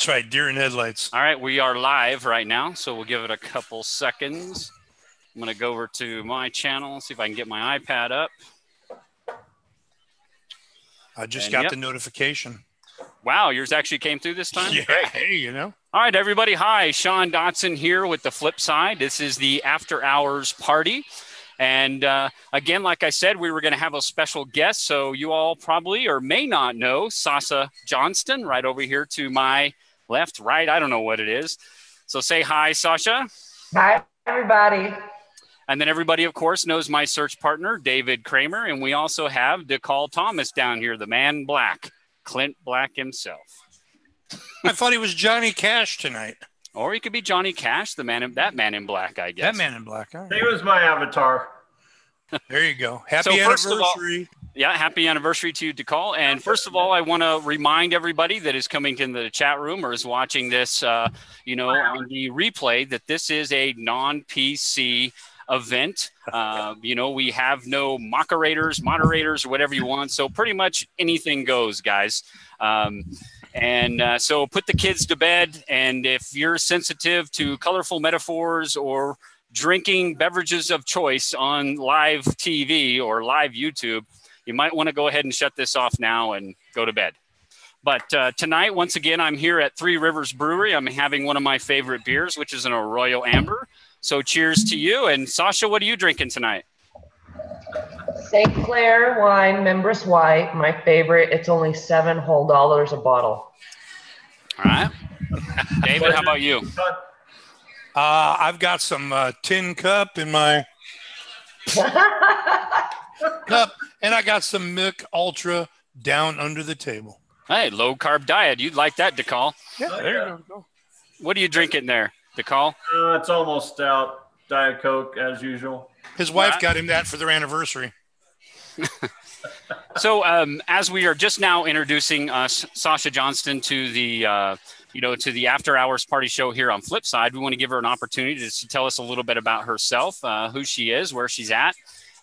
That's right, deer in headlights. All right, we are live right now, so we'll give it a couple seconds. I'm going to go over to my channel, see if I can get my iPad up. I just got the notification. Wow, yours actually came through this time? Yeah, great. Hey, you know. All right, everybody. Hi, Sean Dotson here with the Flip Side. This is the After Hours Party. And again, like I said, we were going to have a special guest. So you all probably or may not know Sasha Johnston right over here to my left, right. I don't know what it is. So say hi, Sasha. Hi, everybody. And then everybody, of course, knows my search partner, David Kramer. And we also have DeCall Thomas down here, the man in black, Clint Black himself. I thought he was Johnny Cash tonight. Or he could be Johnny Cash, that man in black, I guess. That man in black. Right. He was my avatar. There you go. Happy anniversary. Happy anniversary to you, DeCall. And first of all, I want to remind everybody that is coming into the chat room or is watching this, on the replay, that this is a non-PC event. We have no Mockerators, moderators, or whatever you want. So pretty much anything goes, guys. So put the kids to bed. And if you're sensitive to colorful metaphors or drinking beverages of choice on live TV or live YouTube, you might want to go ahead and shut this off now and go to bed. But tonight, once again, I'm here at Three Rivers Brewery. I'm having one of my favorite beers, which is an Arroyo Amber. So cheers to you. And Sasha, what are you drinking tonight? St. Clair wine, Members White, my favorite. It's only $7 whole a bottle. All right. David, how about you? I've got some tin cup in my cup, and I got some Milk Ultra down under the table. Hey, low-carb diet. You'd like that, DeCall. Yeah, there you go. What are you drinking there, DeCall? It's almost out. Diet Coke, as usual. His wife got him that for their anniversary. So as we are just now introducing Sasha Johnston to the to the After Hours Party show here on Flipside, we want to give her an opportunity to tell us a little bit about herself, who she is, where she's at,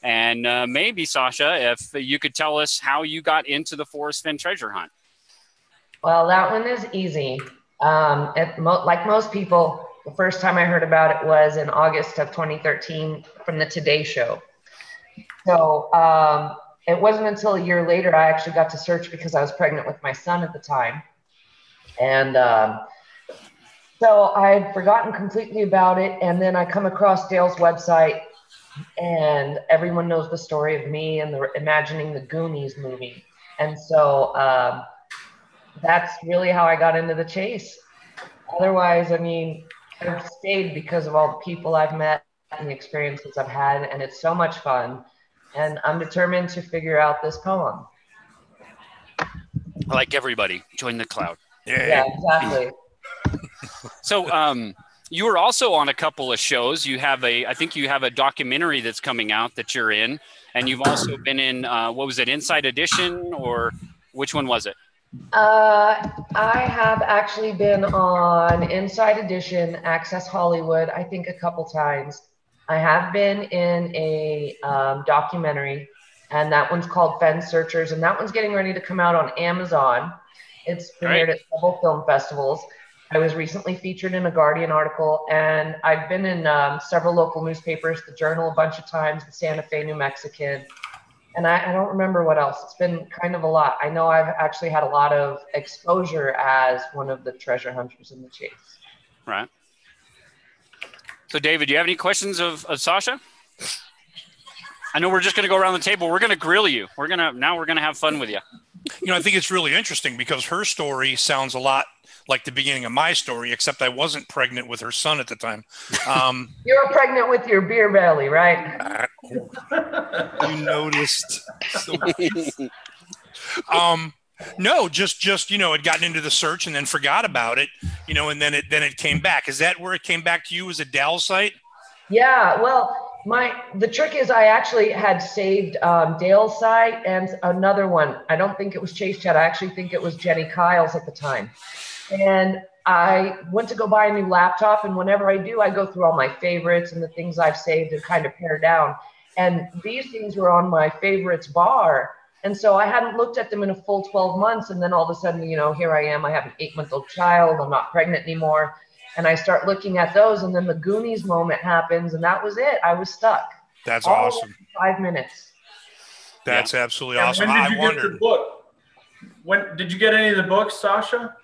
and maybe, Sasha, if you could tell us how you got into the Forrest Fenn treasure hunt. Well, that one is easy. Like most people, the first time I heard about it was in August of 2013 from the Today Show. So it wasn't until a year later I actually got to search because I was pregnant with my son at the time. And so I had forgotten completely about it. And then I come across Dale's website, and everyone knows the story of me and imagining the Goonies movie. And so that's really how I got into the chase. Otherwise, I mean, I've stayed because of all the people I've met and the experiences I've had, and it's so much fun. And I'm determined to figure out this poem. Like everybody, join the cloud. Yeah, exactly. So you were also on a couple of shows. I think you have a documentary that's coming out that you're in, and you've also been in, what was it, Inside Edition, or which one was it? I have actually been on Inside Edition, Access Hollywood, I think a couple times. I have been in a documentary, and that one's called Fenn Searchers, and that one's getting ready to come out on Amazon. It's premiered at several film festivals. I was recently featured in a Guardian article, and I've been in several local newspapers, the Journal a bunch of times, the Santa Fe New Mexican, and I don't remember what else. It's been kind of a lot. I know I've actually had a lot of exposure as one of the treasure hunters in the chase. Right. So, David, do you have any questions of Sasha? I know we're just going to go around the table. We're going to grill you. We're going to have fun with you. I think it's really interesting because her story sounds a lot like the beginning of my story, except I wasn't pregnant with her son at the time. You were pregnant with your beer belly, right? You noticed. No, just had gotten into the search and then forgot about it, and then it came back. Is that where it came back to you? As a Dal site? Yeah, well, the trick is I actually had saved Dale's site and another one. I don't think it was Chase Chat. I actually think it was Jenny Kyle's at the time. And I went to go buy a new laptop, and whenever I do, I go through all my favorites and the things I've saved and kind of pare down. And these things were on my favorites bar. And so I hadn't looked at them in a full 12 months. And then all of a sudden, here I am. I have an 8-month-old child. I'm not pregnant anymore. And I start looking at those. And then the Goonies moment happens. And that was it. I was stuck. That's all awesome. 5 minutes. That's absolutely awesome. When did you get the book? When did you get any of the books, Sasha?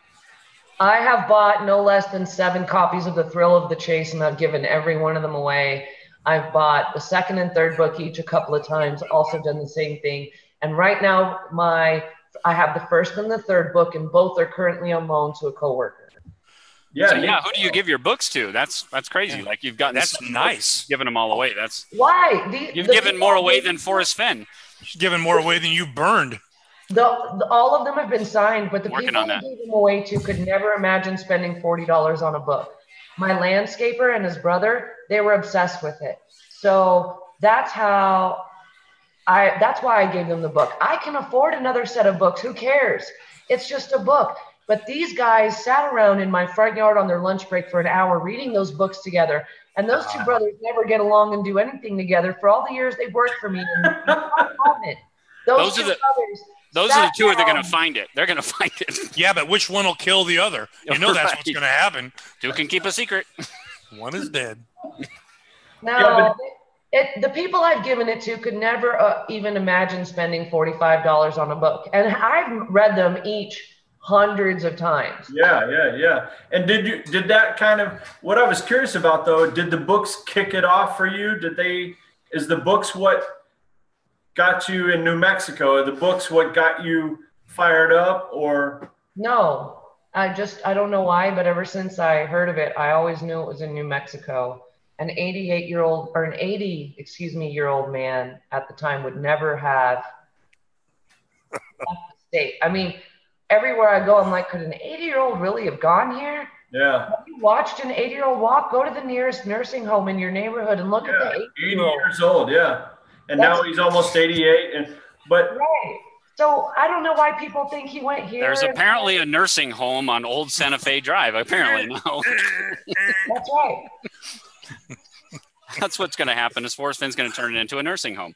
I have bought no less than 7 copies of The Thrill of the Chase, and I've given every one of them away. I've bought the 2nd and 3rd book each a couple of times, also done the same thing. And right now, I have the 1st and the 3rd book, and both are currently on loan to a coworker. Yeah, so, who do you give your books to? That's crazy. Yeah. Like you've gotten that's nice. Giving them all away. That's why you've given more away than Forrest Fenn. She's given more away than you burned. All of them have been signed, but the Working people on I gave them away to could never imagine spending $40 on a book. My landscaper and his brother, they were obsessed with it. So that's why I gave them the book. I can afford another set of books. Who cares? It's just a book. But these guys sat around in my front yard on their lunch break for an hour reading those books together. And those two brothers never get along and do anything together for all the years they've worked for me. Those are the two that are going to find it. They're going to find it. Yeah, but which one will kill the other? That's what's going to happen. Two can keep a secret. One is dead. No, the people I've given it to could never even imagine spending $45 on a book. And I've read them each hundreds of times. Yeah. And did that kind of, what I was curious about though, did the books kick it off for you? Is the books what got you in New Mexico? Are the books what got you fired up, or? No, I don't know why, but ever since I heard of it, I always knew it was in New Mexico. An 80-year-old man at the time would never have left the state. I mean, everywhere I go, I'm like, could an 80-year-old really have gone here? Yeah. Have you watched an 80-year-old walk? Go to the nearest nursing home in your neighborhood and look at the 80 years old, yeah. And now he's almost 88. Right. So I don't know why people think he went here. There's apparently a nursing home on Old Santa Fe Drive. Apparently now. That's right. That's what's going to happen. Is Forrest Fenn's going to turn it into a nursing home.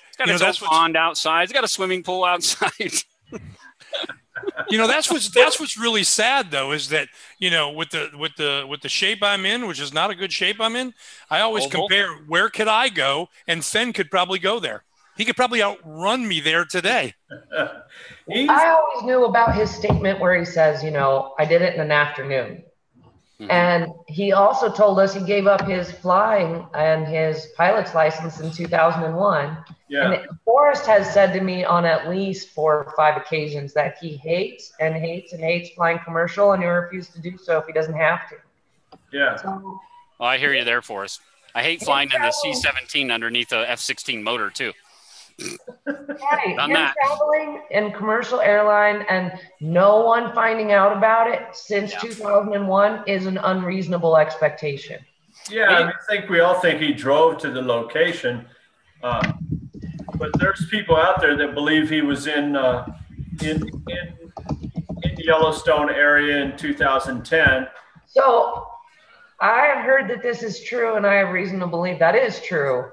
It's got its own pond outside. It's got a swimming pool outside. That's what's really sad though, is that with the shape I'm in, which is not a good shape I'm in, I always compare where could I go, and Fenn could probably go there. He could probably outrun me there today. I always knew about his statement where he says, I did it in an afternoon. Mm-hmm. And he also told us he gave up his flying and his pilot's license in 2001. Yeah. And Forrest has said to me on at least 4 or 5 occasions that he hates flying commercial, and he refuses to do so if he doesn't have to. Yeah. So, I hear you there, Forrest. I hate flying in the C-17 underneath a F-16 motor too. Right. You're traveling in commercial airline and no one finding out about it since 2001 is an unreasonable expectation. Yeah, we all think he drove to the location, but there's people out there that believe he was in the Yellowstone area in 2010. So I have heard that this is true, and I have reason to believe that is true.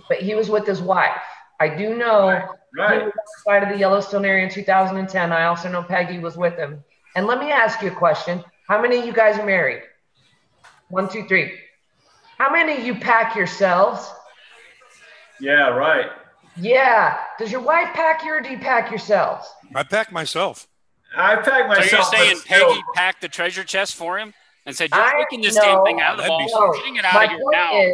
But he was with his wife. I do know he was outside of the Yellowstone area in 2010. I also know Peggy was with him. And let me ask you a question. How many of you guys are married? 1, 2, 3. How many of you pack yourselves? Yeah, right. Yeah. Does your wife pack you, or do you pack yourselves? I pack myself. I pack myself. So you're saying Peggy packed the treasure chest for him? And said, you're taking this damn thing out of the vault. You're getting it out of here now.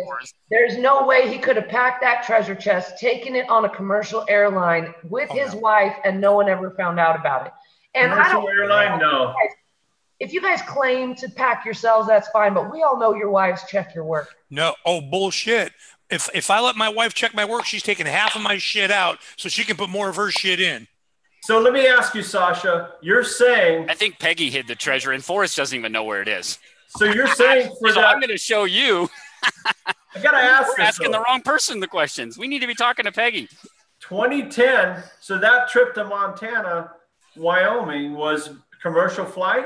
There's no way he could have packed that treasure chest, taken it on a commercial airline with his wife, and no one ever found out about it. And commercial airline, no. If you guys claim to pack yourselves, that's fine. But we all know your wives check your work. No. Oh, bullshit. If I let my wife check my work, she's taking half of my shit out so she can put more of her shit in. So let me ask you, Sasha, you're saying... I think Peggy hid the treasure, and Forrest doesn't even know where it is. So you're saying... I'm going to show you. I got to ask We're asking the wrong person the questions. We need to be talking to Peggy. 2010, so that trip to Montana, Wyoming, was commercial flight?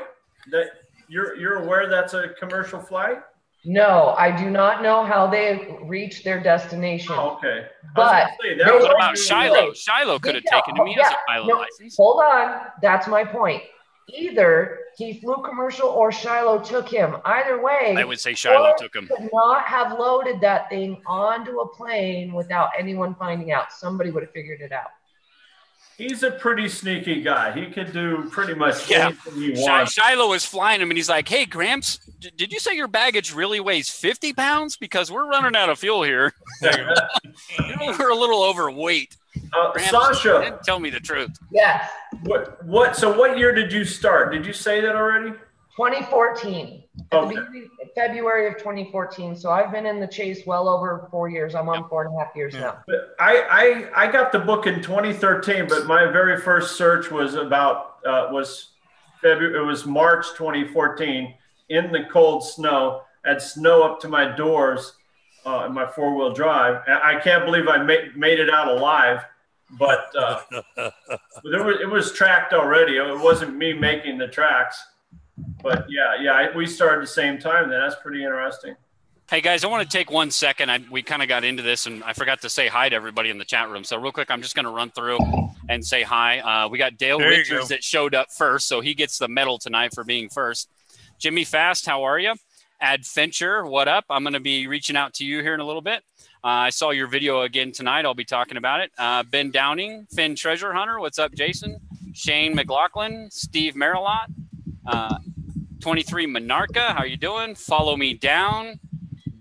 That you're aware that's a commercial flight? No, I do not know how they reached their destination. Oh, okay. But what about Shiloh? Shiloh could have taken him. He has a pilot license. Hold on. That's my point. Either he flew commercial or Shiloh took him. Either way, I would say Shiloh took him. Could not have loaded that thing onto a plane without anyone finding out. Somebody would have figured it out. He's a pretty sneaky guy. He could do pretty much anything he wants. Shiloh is flying him, and he's like, "Hey, Gramps, did you say your baggage really weighs 50 pounds? Because we're running out of fuel here. We're a little overweight." Gramps, Sasha, didn't tell me the truth. Yes. So what year did you start? Did you say that already? 2014. At the beginning, February of 2014. So I've been in the chase well over 4 years. I'm on 4.5 years now. But I got the book in 2013, but my very first search was February. It was March 2014 in the cold snow. I had snow up to my doors in my 4-wheel drive. I can't believe I made it out alive, but it was tracked already. It wasn't me making the tracks. But we started the same time. Then that's pretty interesting. Hey guys, I want to take 1 second. We kind of got into this, and I forgot to say hi to everybody in the chat room. So real quick, I'm just going to run through and say hi. We got Dale Richards that showed up first, so he gets the medal tonight for being first. Jimmy Fast, how are you? Ad Fincher, what up? I'm going to be reaching out to you here in a little bit. I saw your video again tonight. I'll be talking about it. Ben Downing, Finn Treasure Hunter, what's up, Jason? Shane McLaughlin, Steve Marilot. 23 Monarca, how you doing? Follow Me Down,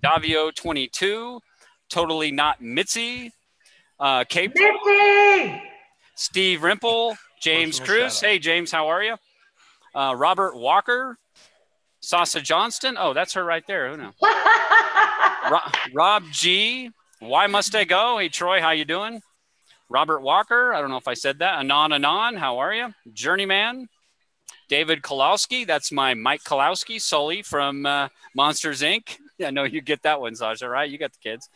Davio 22, Totally Not Mitzi, Cape, Mitzi! Steve Rimple, James Cruz. Hey James, how are you? Robert Walker, Sasa Johnston. Oh, that's her right there. Who knows? Rob G. Why Must I Go? Hey Troy, how you doing? Robert Walker. I don't know if I said that. Anon. How are you? Journeyman. David Kolowski, that's my Mike Kolowski, Sully from Monsters, Inc. I know you get that one, Sasha, right? You got the kids.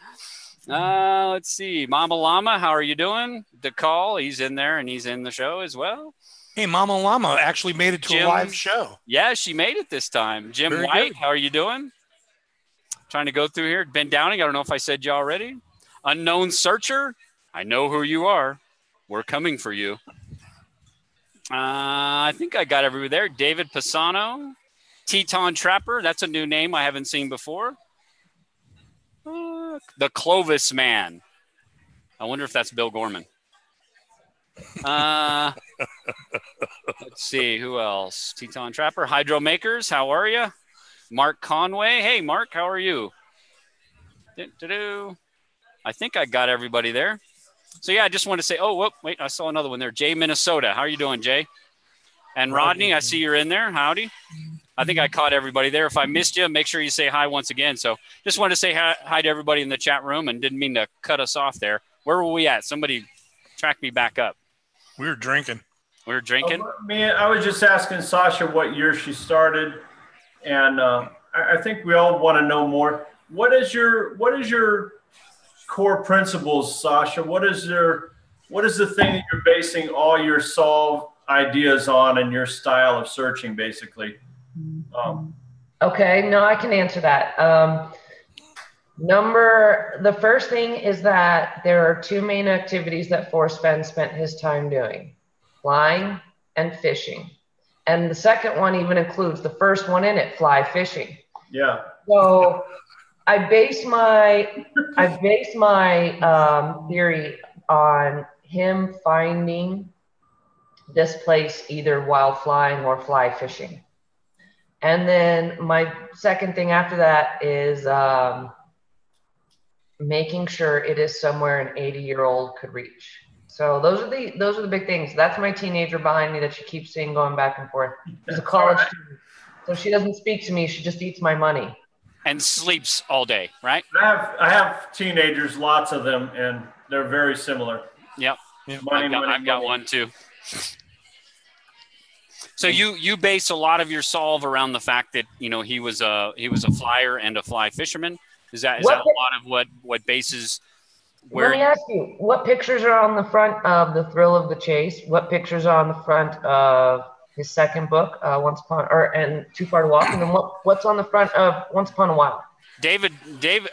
Let's see. Mama Llama, how are you doing? DeCall, he's in there, and he's in the show as well. Hey, Mama Llama actually made it to a live show. Yeah, she made it this time. Jim Very White, good. How are you doing? Trying to go through here. Ben Downing, I don't know if I said you already. Unknown Searcher, I know who you are. We're coming for you. I think I got everybody there. David Pisano, Teton Trapper. That's a new name I haven't seen before. The Clovis Man. I wonder if that's Bill Gorman. Let's see. Who else? Teton Trapper. Hydro Makers. How are you? Mark Conway. Hey, Mark. How are you? I think I got everybody there. So, yeah, I just want to say, wait, I saw another one there. Jay Minnesota. How are you doing, Jay? And Rodney, I see you're in there. Howdy. I think I caught everybody there. If I missed you, make sure you say hi once again. So just wanted to say hi to everybody in the chat room and didn't mean to cut us off there. Where were we at? Somebody track me back up. We were drinking. Man, I was just asking Sasha what year she started. And I think we all want to know more. What is your core principles, Sasha? What is the thing that you're basing all your solve ideas on and your style of searching, basically? Okay, no, I can answer that. The first thing is that there are two main activities that Forrest Fenn spent his time doing: flying and fishing. And the second one even includes the first one in it, fly fishing. Yeah. So I base my theory on him finding this place either while flying or fly fishing. And then my second thing after that is making sure it is somewhere an 80-year-old could reach. So those are the big things. That's my teenager behind me that she keeps seeing going back and forth. She's a college student. So she doesn't speak to me. She just eats my money. And sleeps all day, right? I have teenagers, lots of them, and they're very similar. Yep. I've got one too. So you base a lot of your solve around the fact that he was a flyer and a fly fisherman. Is that a lot of what bases? Let me ask you, what pictures are on the front of The Thrill of the Chase? What pictures are on the front of his second book, and Too Far to Walk? And then what's on the front of Once Upon a While? David,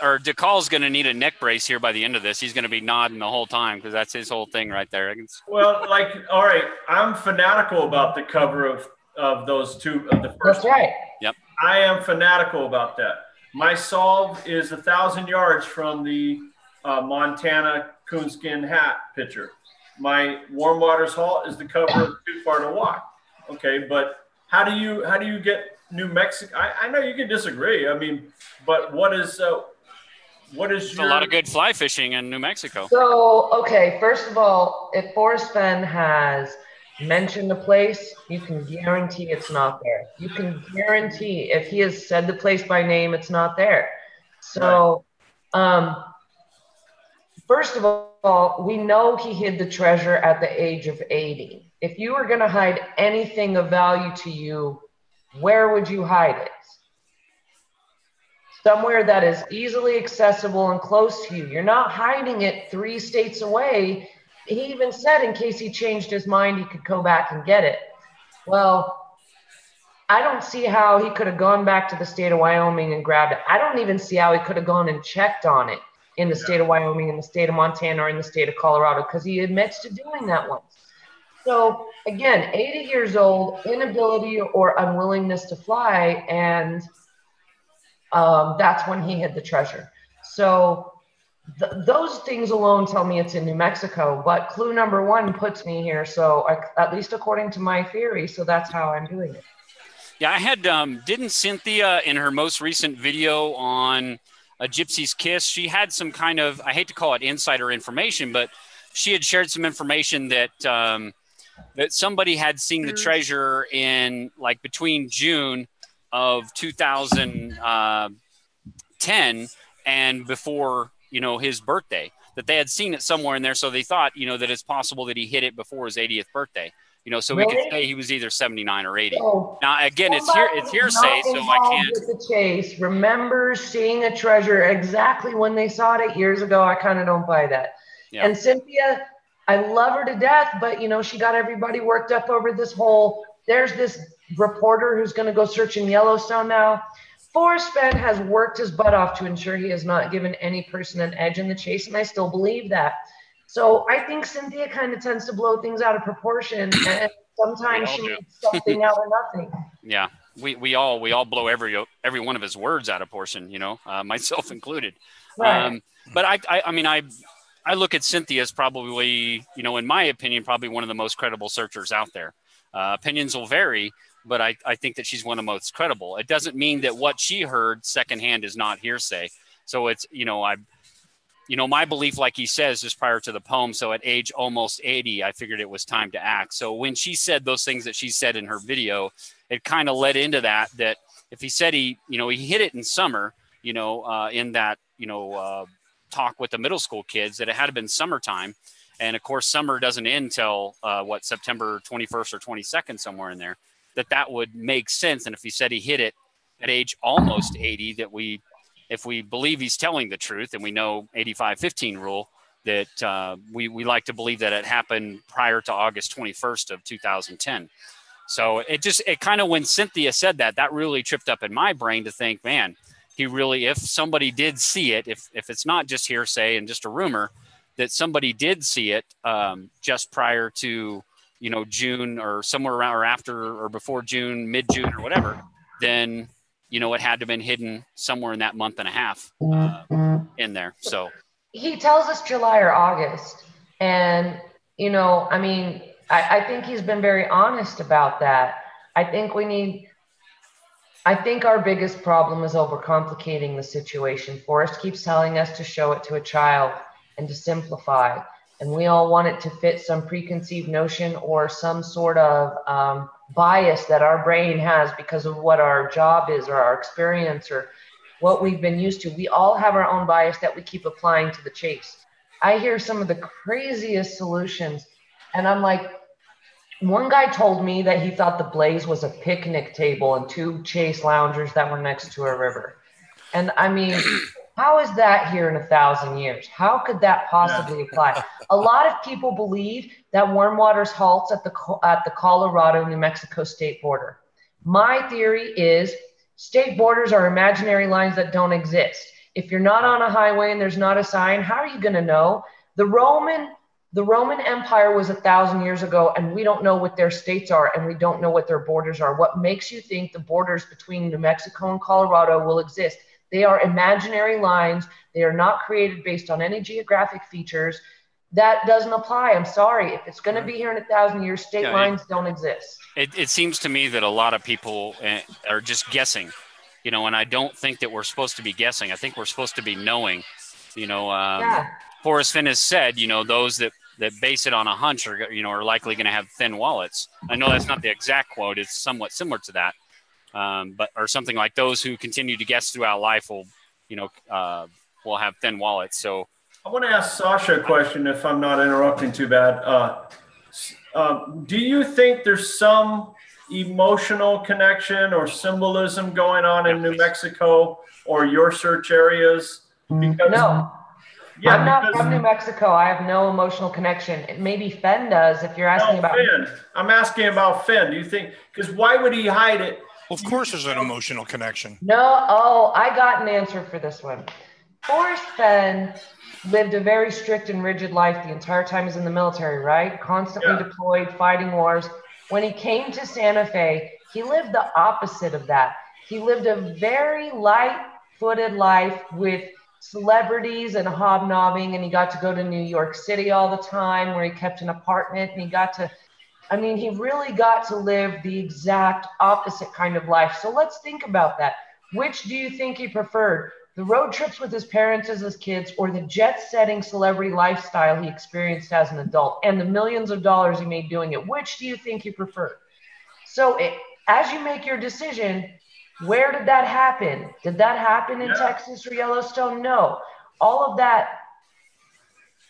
or DeCall's going to need a neck brace here by the end of this. He's going to be nodding the whole time because that's his whole thing right there. Well, like, all right, I'm fanatical about the cover of those two of the first. That's right. Yep. I am fanatical about that. My solve is 1,000 yards from the Montana coonskin hat picture. My Warm Waters Halt is the cover of Too Far to Walk. Okay, but how do you get New Mexico? I know you can disagree. I mean, but what is There's a lot of good fly fishing in New Mexico. So, okay, first of all, if Forrest Fenn has mentioned a place, you can guarantee it's not there. You can guarantee if he has said the place by name, it's not there. So, first of all, we know he hid the treasure at the age of 80. If you were going to hide anything of value to you, where would you hide it? Somewhere that is easily accessible and close to you. You're not hiding it 3 states away. He even said in case he changed his mind, he could go back and get it. Well, I don't see how he could have gone back to the state of Wyoming and grabbed it. I don't even see how he could have gone and checked on it in the state of Wyoming, in the state of Montana, or in the state of Colorado, because he admits to doing that once. So again, 80 years old, inability or unwillingness to fly, and that's when he hid the treasure. So those things alone tell me it's in New Mexico, but clue number 1 puts me here. So at least according to my theory, so that's how I'm doing it. Yeah, I had, didn't Cynthia in her most recent video on A Gypsy's Kiss, she had some kind of, I hate to call it insider information, but she had shared some information that that somebody had seen the treasure in like between June of 2010 and before, his birthday, that they had seen it somewhere in there. So they thought, that it's possible that he hit it before his 80th birthday, so we could say he was either 79 or 80. So now, again, it's hearsay, so I can't. The chase remembers seeing a treasure exactly when they saw it 8 years ago. I kind of don't buy that. Yeah. And Cynthia, I love her to death, but she got everybody worked up over this whole, there's this reporter who's going to go search in Yellowstone now. Forrest Fenn has worked his butt off to ensure he has not given any person an edge in the chase, and I still believe that. So I think Cynthia kind of tends to blow things out of proportion, and sometimes she needs something out of nothing. Yeah, we all blow every one of his words out of portion, myself included. Right. But I look at Cynthia as probably, in my opinion, probably one of the most credible searchers out there. Opinions will vary, but I think that she's one of the most credible. It doesn't mean that what she heard secondhand is not hearsay. So it's, my belief, like he says, just prior to the poem. So at age almost 80, I figured it was time to act. So when she said those things that she said in her video, it kind of led into that if he said he hit it in summer, in that, talk with the middle school kids, that it had been summertime. And of course, summer doesn't end till September 21st or 22nd, somewhere in there, that would make sense. And if he said he hit it at age almost 80, that if we believe he's telling the truth, and we know 85-15 rule, that we like to believe that it happened prior to August 21st of 2010. So it kind of, when Cynthia said that really tripped up in my brain to think, man, he really, if somebody did see it, if it's not just hearsay and just a rumor, that somebody did see it just prior to, June or somewhere around or after or before June, mid-June or whatever, then, it had to have been hidden somewhere in that month and a half in there. So he tells us July or August. And, I think he's been very honest about that. I think our biggest problem is overcomplicating the situation. Forrest keeps telling us to show it to a child and to simplify. And we all want it to fit some preconceived notion or some sort of bias that our brain has because of what our job is or our experience or what we've been used to. We all have our own bias that we keep applying to the chase. I hear some of the craziest solutions, and I'm like, one guy told me that he thought the blaze was a picnic table and 2 chase loungers that were next to a river. And how is that here in 1,000 years? How could that possibly apply? A lot of people believe that Warm Waters halts at the Colorado-New Mexico state border. My theory is State borders are imaginary lines that don't exist. If you're not on a highway and there's not a sign, how are you going to know? The Roman Empire was 1,000 years ago, and we don't know what their states are, and we don't know what their borders are. What makes you think the borders between New Mexico and Colorado will exist? They are imaginary lines. They are not created based on any geographic features. That doesn't apply. I'm sorry. If it's going to be here in 1,000 years, state lines don't exist. It seems to me that a lot of people are just guessing, you know, and I don't think that we're supposed to be guessing. I think we're supposed to be knowing, you know. Forrest Fenn has said, you know, those that base it on a hunch are, you know, are likely going to have thin wallets. I know that's not the exact quote. It's somewhat similar to that. But or something like those who continue to guess throughout life will, you know, will have thin wallets. So I want to ask Sasha a question, if I'm not interrupting too bad. Do you think there's some emotional connection or symbolism going on in New Mexico or your search areas? Because, no. Yeah, I'm not from New Mexico. I have no emotional connection. Maybe Fenn does, if you're asking about Fenn. I'm asking about Fenn. Do you think, because why would he hide it? Well, of course there's an emotional connection. No, I got an answer for this one. Forrest Fenn lived a very strict and rigid life the entire time he was in the military, right? Constantly deployed, fighting wars. When he came to Santa Fe, he lived the opposite of that. He lived a very light-footed life with celebrities and hobnobbing, and he got to go to New York City all the time where he kept an apartment, and he got to, I mean, he really got to live the exact opposite kind of life. So let's think about that. Which do you think he preferred? The road trips with his parents as his kids, or the jet-setting celebrity lifestyle he experienced as an adult, and the millions of dollars he made doing it? Which do you think he preferred? So as you make your decision, where did that happen? Did that happen in Texas or Yellowstone? No. All of that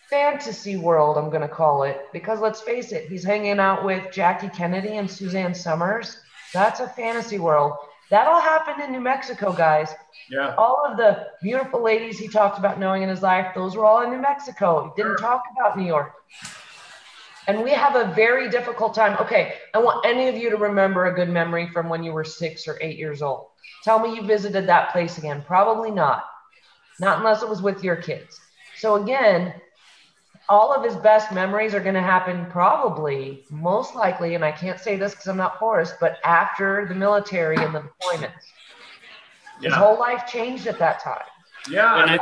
fantasy world, I'm going to call it, because let's face it, he's hanging out with Jackie Kennedy and Suzanne Summers. That's a fantasy world. That all happened in New Mexico, guys. Yeah. All of the beautiful ladies he talked about knowing in his life, those were all in New Mexico. He didn't talk about New York. And we have a very difficult time. Okay, I want any of you to remember a good memory from when you were 6 or 8 years old. Tell me you visited that place again. Probably not. Not unless it was with your kids. So again, all of his best memories are going to happen probably, most likely, and I can't say this because I'm not Forrest, but after the military and the deployments. His whole life changed at that time. Yeah, and I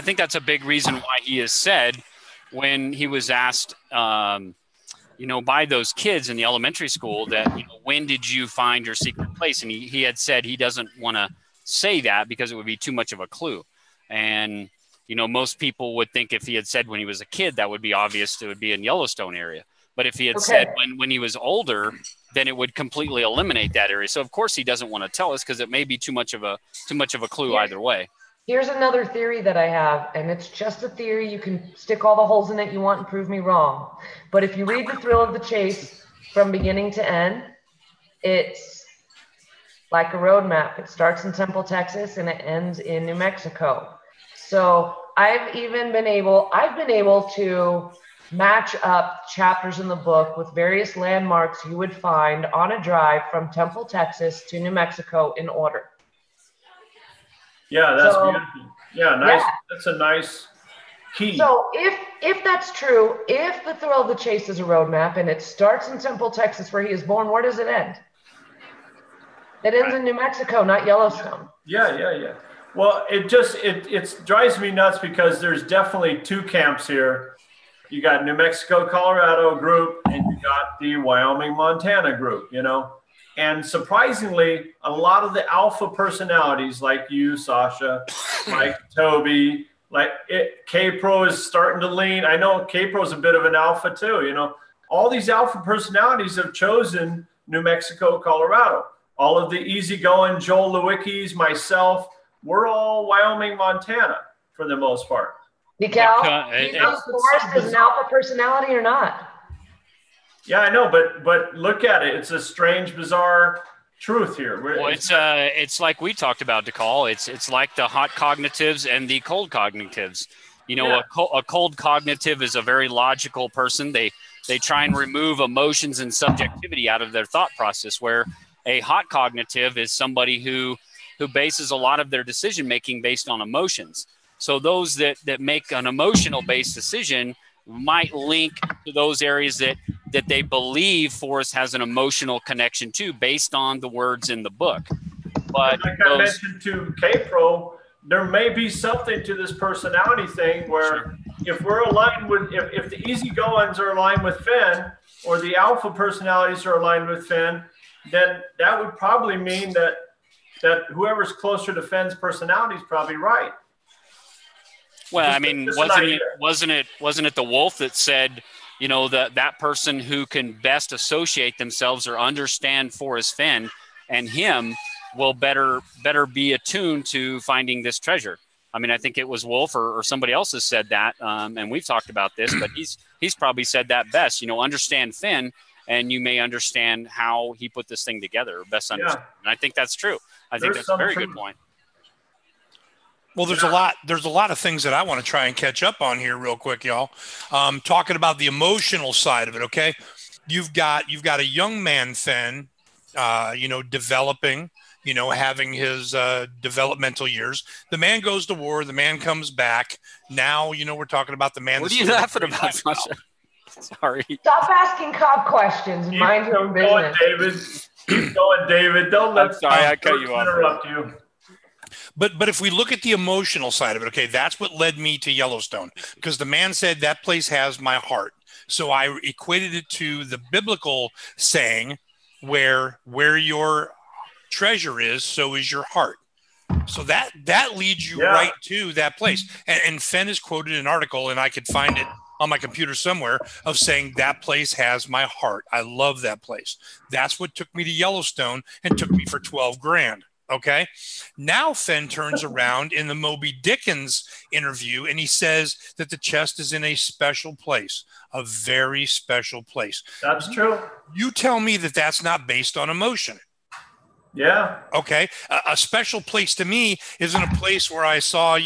think that's a big reason why he has said when he was asked, you know, by those kids in the elementary school that, you know, when did you find your secret place? And he had said he doesn't want to say that because it would be too much of a clue. And you know, most people would think if he had said when he was a kid, that would be obvious. It would be in Yellowstone area. But if he had said when he was older, then it would completely eliminate that area. So of course he doesn't want to tell us because it may be too much of a clue either way. Here's another theory that I have, and it's just a theory. You can stick all the holes in it you want and prove me wrong. But if you read The Thrill of the Chase from beginning to end, it's like a roadmap. It starts in Temple, Texas, and it ends in New Mexico. So I've been able to match up chapters in the book with various landmarks you would find on a drive from Temple, Texas to New Mexico in order. Yeah, that's beautiful. Yeah, nice. Yeah. That's a nice key. So if that's true, if The Thrill of the Chase is a roadmap and it starts in Temple, Texas, where he is born, where does it end? It ends in New Mexico, not Yellowstone. Yeah. Well, it drives me nuts because there's definitely two camps here. You got New Mexico, Colorado group, and you got the Wyoming, Montana group, you know. And surprisingly, a lot of the alpha personalities like you, Sasha, like Toby, like K-Pro is starting to lean. I know K-Pro is a bit of an alpha too, you know. All these alpha personalities have chosen New Mexico, Colorado. All of the easygoing Joel Lewickis, myself, we're all Wyoming, Montana for the most part. Mikal, do you think Forrest is an alpha personality or not? Yeah, I know, but look at it. It's a strange, bizarre truth here. Well, it's like we talked about, DeCall. It's like the hot cognitives and the cold cognitives. You know, a cold cognitive is a very logical person. They try and remove emotions and subjectivity out of their thought process, where A hot cognitive is somebody who bases a lot of their decision making based on emotions. So those that make an emotional based decision might link to those areas that they believe Forrest has an emotional connection to based on the words in the book. But like I mentioned to K-Pro, there may be something to this personality thing where if we're aligned with, if the easygoings are aligned with Fenn, or the alpha personalities are aligned with Fenn, then that would probably mean that whoever's closer to Fenn's personality is probably right. Well, I mean, wasn't it the wolf that said, you know, that person who can best associate themselves or understand Forrest Fenn and him will better be attuned to finding this treasure. I mean, I think it was Wolf or somebody else has said that, and we've talked about this, but he's probably said that best. You know, understand Fenn, and you may understand how he put this thing together, or best understand. Yeah. And I think that's true. I think that's a very good point. Well, there's a lot of things that I want to try and catch up on here real quick, y'all. Talking about the emotional side of it. Okay. You've got a young man, Fenn, developing, having his developmental years. The man goes to war. The man comes back. Now, we're talking about the man. What are you laughing about, Sasha? Sorry. Stop asking cop questions and mind your own business. Keep going, David. Don't let I cut you off. Interrupt you. But if we look at the emotional side of it, okay, that's what led me to Yellowstone, because the man said that place has my heart. So I equated it to the biblical saying, where your treasure is, so is your heart. So that leads you right to that place. And Fenn is quoted in an article, and I could find it on my computer somewhere, of saying that place has my heart. I love that place. That's what took me to Yellowstone and took me for 12 grand. Okay. Now Fenn turns around in the Moby Dickens interview, and he says that the chest is in a special place, a very special place. That's true. You tell me that that's not based on emotion. Yeah. Okay. A special place to me isn't a place where I saw,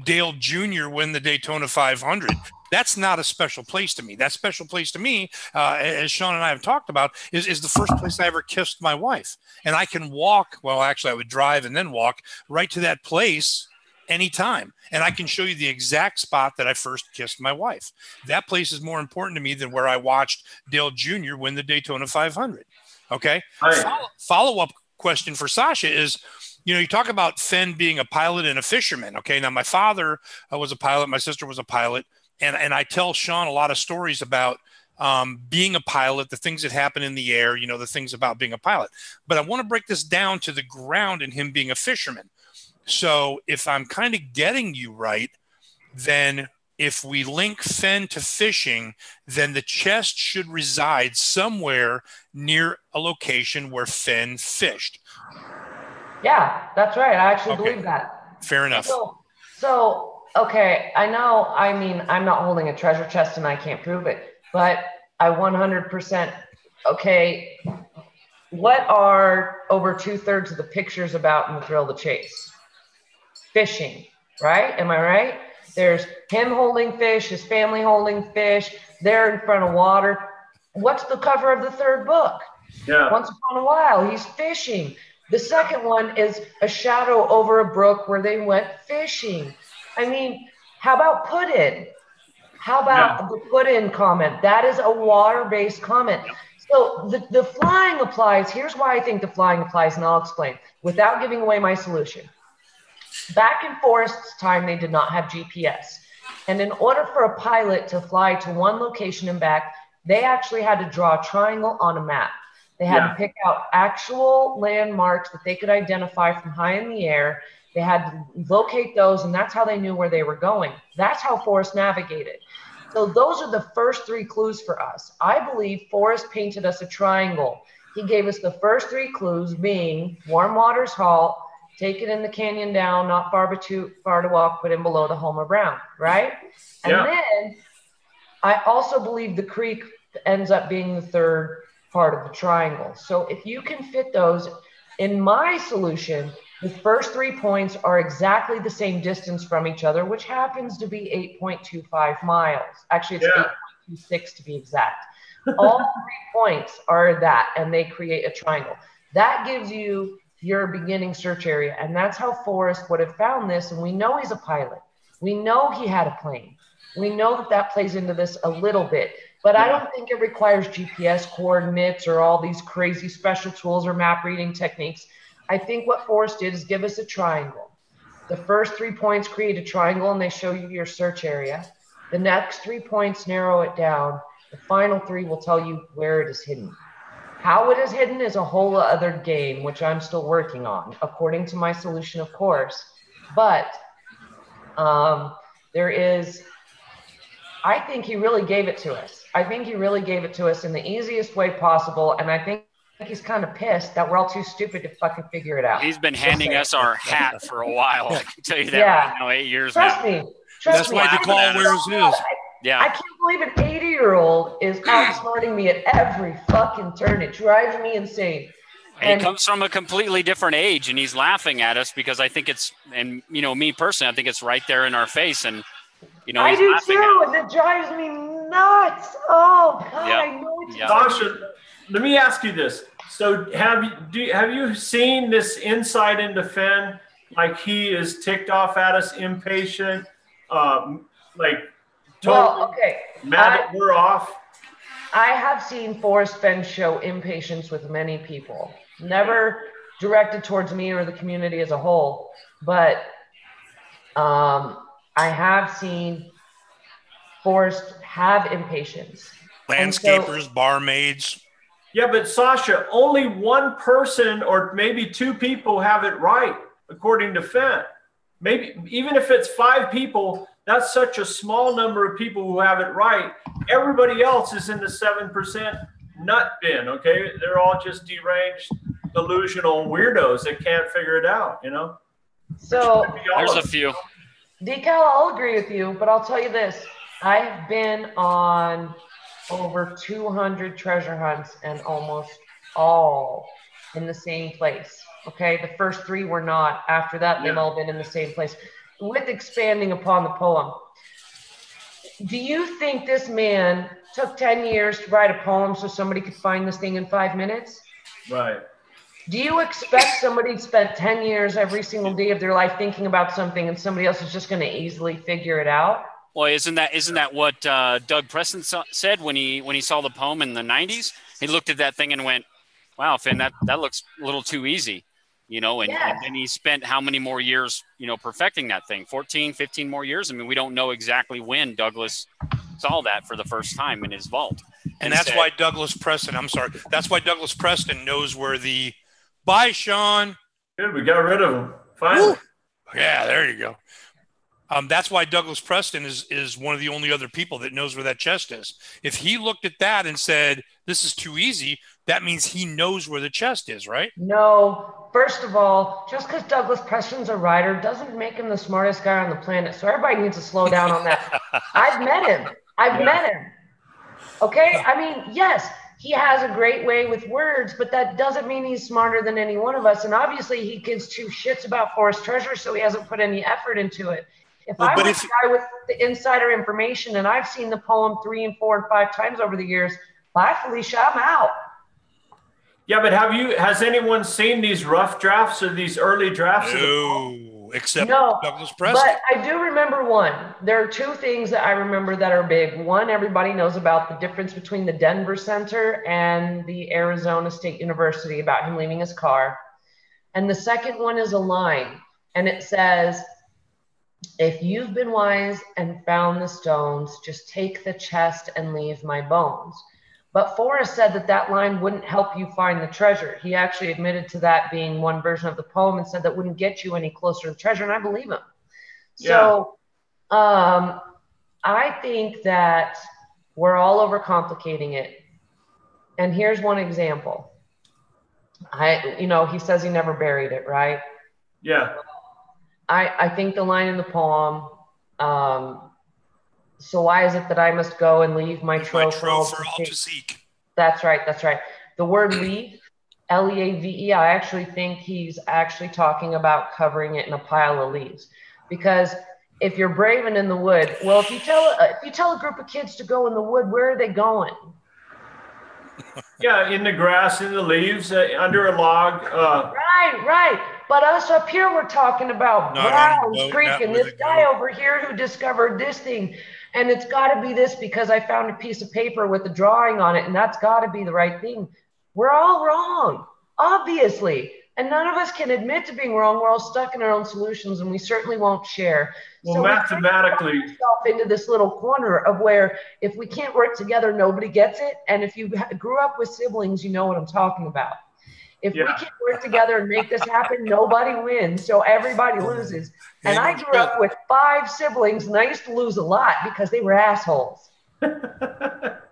Dale Jr. win the Daytona 500. That's not a special place to me. That special place to me, as Sean and I have talked about, is the first place I ever kissed my wife. And I can walk, well, actually I would drive and then walk right to that place anytime. And I can show you the exact spot that I first kissed my wife. That place is more important to me than where I watched Dale Jr. win the Daytona 500. Okay. Follow-up question for Sasha is, you talk about Fenn being a pilot and a fisherman. Okay. Now my father was a pilot. My sister was a pilot. And I tell Sean a lot of stories about being a pilot, the things that happen in the air, the things about being a pilot. But I want to break this down to the ground and him being a fisherman. So if I'm kind of getting you right, then if we link Fenn to fishing, then the chest should reside somewhere near a location where Fenn fished. Yeah, that's right. I actually believe that. Fair enough. So okay, I know, I'm not holding a treasure chest and I can't prove it, but I 100%, okay, what are over 2/3 of the pictures about in The Thrill of the Chase? Fishing, right? Am I right? There's him holding fish, his family holding fish, they're in front of water. What's the cover of the third book? Yeah. Once Upon a While, he's fishing. The second one is a shadow over a brook where they went fishing. How about put in? How about the put in comment? That is a water-based comment. So the flying applies. Here's why I think the flying applies, and I'll explain without giving away my solution. Back in Forrest's time, they did not have GPS. And in order for a pilot to fly to one location and back, they actually had to draw a triangle on a map. They had to pick out actual landmarks that they could identify from high in the air. They had to locate those, and that's how they knew where they were going. That's how Forrest navigated. So those are the first 3 clues for us. I believe Forrest painted us a triangle. He gave us the first 3 clues being Warm Waters Halt, take it in the canyon down, not far to walk, put in below the Homer Brown, right? And then I also believe the creek ends up being the 3rd part of the triangle. So if you can fit those in my solution, the first 3 points are exactly the same distance from each other, which happens to be 8.25 miles. Actually, it's 8.26 to be exact. All 3 points are that, and they create a triangle. That gives you your beginning search area. And that's how Forrest would have found this. And we know he's a pilot. We know he had a plane. We know that that plays into this a little bit. But I don't think it requires GPS coordinates or all these crazy special tools or map reading techniques. I think what Forrest did is give us a triangle. The first 3 points create a triangle and they show you your search area. The next 3 points narrow it down. The final 3 will tell you where it is hidden. How it is hidden is a whole other game, which I'm still working on, according to my solution, of course. But there is, I think he really gave it to us. I think he really gave it to us in the easiest way possible. And I think he's kind of pissed that we're all too stupid to fucking figure it out. He's been handing us our hat for a while. I can tell you that right now, 8 years Trust now. me. That's why DeCall wears his. Yeah. I can't believe an 80-year-old is outsmarting me at every fucking turn. It drives me insane. He comes from a completely different age, and he's laughing at us because I think it's, and you know, me personally, I think it's right there in our face, and you know, I he's do laughing too, at us. and it drives me nuts. Oh God, Yep. I know it's Sasha, let me ask you this. So have you seen this insight into Fenn? Like he is ticked off at us, impatient, like totally mad that we're off. I have seen Forrest Fenn show impatience with many people. Never directed towards me or the community as a whole, but I have seen Forrest have impatience. Landscapers, barmaids. Yeah, but Sasha, only one person or maybe 2 people have it right, according to Fenn. Maybe even if it's 5 people, that's such a small number of people who have it right. Everybody else is in the 7% nut bin, okay? They're all just deranged, delusional weirdos that can't figure it out, you know? So there's a few. Decal, I'll agree with you, but I'll tell you this. I've been on over 200 treasure hunts and almost all in the same place. Okay, the first 3 were not. After that, they've all been in the same place. With expanding upon the poem, do you think this man took 10 years to write a poem so somebody could find this thing in 5 minutes? Right. Do you expect somebody spent 10 years every single day of their life thinking about something and somebody else is just going to easily figure it out? Well, isn't that what Doug Preston said when he saw the poem in the 90s? He looked at that thing and went, wow, Finn, that looks a little too easy, you know, and then he spent how many more years, you know, perfecting that thing, 14, 15 more years. I mean, we don't know exactly when Douglas saw that for the first time in his vault. And that's why Douglas Preston, that's why Douglas Preston knows where the, bye, Sean. Good, we got rid of him, finally. Woo. Yeah, there you go. That's why Douglas Preston is one of the only other people that knows where that chest is. If he looked at that and said, this is too easy, that means he knows where the chest is, right? No. First of all, just because Douglas Preston's a writer doesn't make him the smartest guy on the planet. So everybody needs to slow down on that. I've met him. Okay? I mean, yes, he has a great way with words, but that doesn't mean he's smarter than any one of us. And obviously he gives 2 shits about Forrest Treasure, so he hasn't put any effort into it. If I was a guy with the insider information and I've seen the poem 3 and 4 and 5 times over the years, bye, Felicia, I'm out. Yeah, but has anyone seen these rough drafts or these early drafts? No, except Douglas Preston. But I do remember one. There are 2 things that I remember that are big. One, everybody knows about the difference between the Denver Center and the Arizona State University about him leaving his car. And the second one is a line, and it says, if you've been wise and found the stones, just take the chest and leave my bones. But Forrest said that line wouldn't help you find the treasure. He actually admitted to that being one version of the poem and said that wouldn't get you any closer to the treasure, and I believe him. So I think that we're all overcomplicating it. And here's one example. He says he never buried it, right? Yeah. I think the line in the poem, so why is it that I must go and leave my trove for all to seek? That's right. The word leave, L-E-A-V-E, I actually think he's actually talking about covering it in a pile of leaves. Because if you're brave and in the wood, if you tell a group of kids to go in the wood, where are they going? Yeah, in the grass, in the leaves, under a log. Right. But us up here, we're talking about Not on a Browns boat, Creek not and with this a guy goat. over here who discovered this thing. And it's got to be this because I found a piece of paper with a drawing on it, and that's got to be the right thing. We're all wrong, obviously. And none of us can admit to being wrong. We're all stuck in our own solutions, and we certainly won't share. Well, So mathematically, we ourselves into this little corner of where if we can't work together, nobody gets it. And if you grew up with siblings, you know what I'm talking about. If we can't work together and make this happen, nobody wins. So everybody loses. And I grew up with 5 siblings, and I used to lose a lot because they were assholes.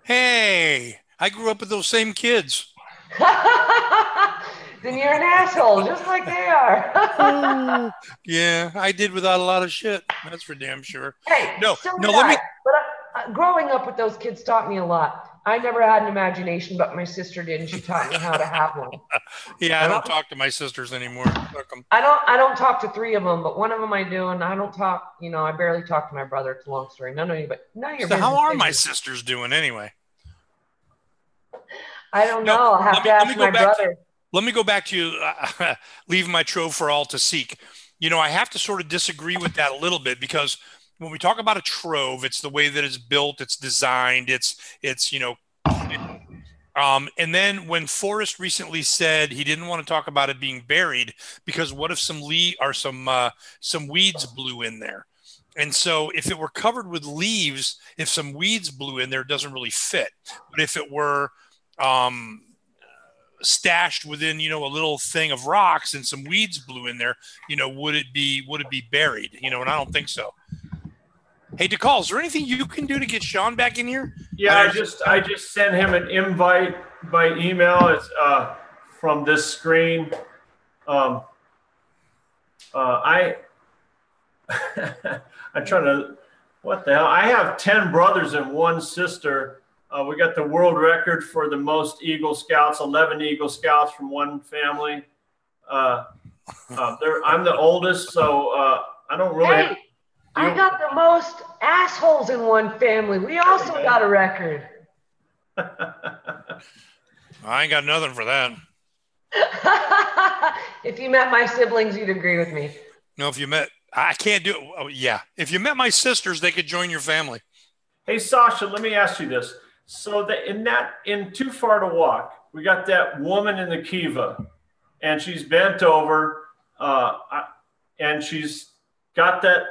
Hey, I grew up with those same kids. Then you're an asshole, just like they are. Yeah, I did without a lot of shit. That's for damn sure. Hey, no, so no, let me. But growing up with those kids taught me a lot. I never had an imagination, but my sister did, and she taught me how to have one. Yeah, I don't talk to my sisters anymore. I don't talk to 3 of them, but one of them I do, and I don't talk. You know, I barely talk to my brother. It's a long story. None of your business. How are my sisters doing anyway? I don't know. I'll have to ask my brother. Let me go back to you. Leave my trove for all to seek. You know, I have to sort of disagree with that a little bit because when we talk about a trove, it's the way that it's built, it's designed, it's you know. And then when Forrest recently said he didn't want to talk about it being buried because what if some weeds blew in there? And so if it were covered with leaves, if some weeds blew in there, it doesn't really fit. But if it were stashed within, you know, a little thing of rocks and some weeds blew in there, you know, would it be buried? You know, and I don't think so. Hey, DeCall, is there anything you can do to get Sean back in here? Yeah, I just sent him an invite by email. It's from this screen. I'm trying to, what the hell? I have 10 brothers and 1 sister. We got the world record for the most Eagle Scouts, 11 Eagle Scouts from one family. I'm the oldest, so I don't really. Hey, I got the most assholes in one family. We also got a record. I ain't got nothing for that. If you met my siblings, you'd agree with me. No, I can't do it. Oh, yeah. If you met my sisters, they could join your family. Hey, Sasha, let me ask you this. So in Too Far to Walk, we got that woman in the kiva, and she's bent over, and she's got that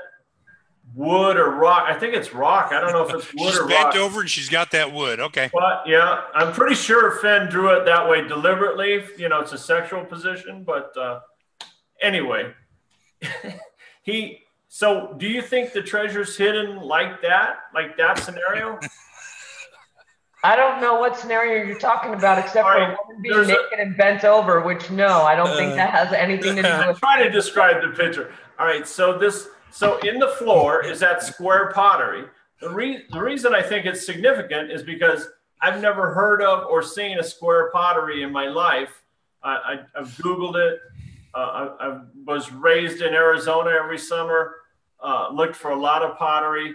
wood or rock. I think it's rock. I don't know if it's wood or rock. She's bent over and she's got that wood. Okay. But yeah, I'm pretty sure Fenn drew it that way deliberately. You know, it's a sexual position. But anyway, so do you think the treasure's hidden like that scenario? I don't know what scenario you're talking about, except for a woman being naked and bent over, which no, I don't think that has anything to do with. I'm trying to describe the picture. All right, so in the floor is that square pottery. The reason I think it's significant is because I've never heard of or seen a square pottery in my life. I've Googled it. I was raised in Arizona every summer, looked for a lot of pottery.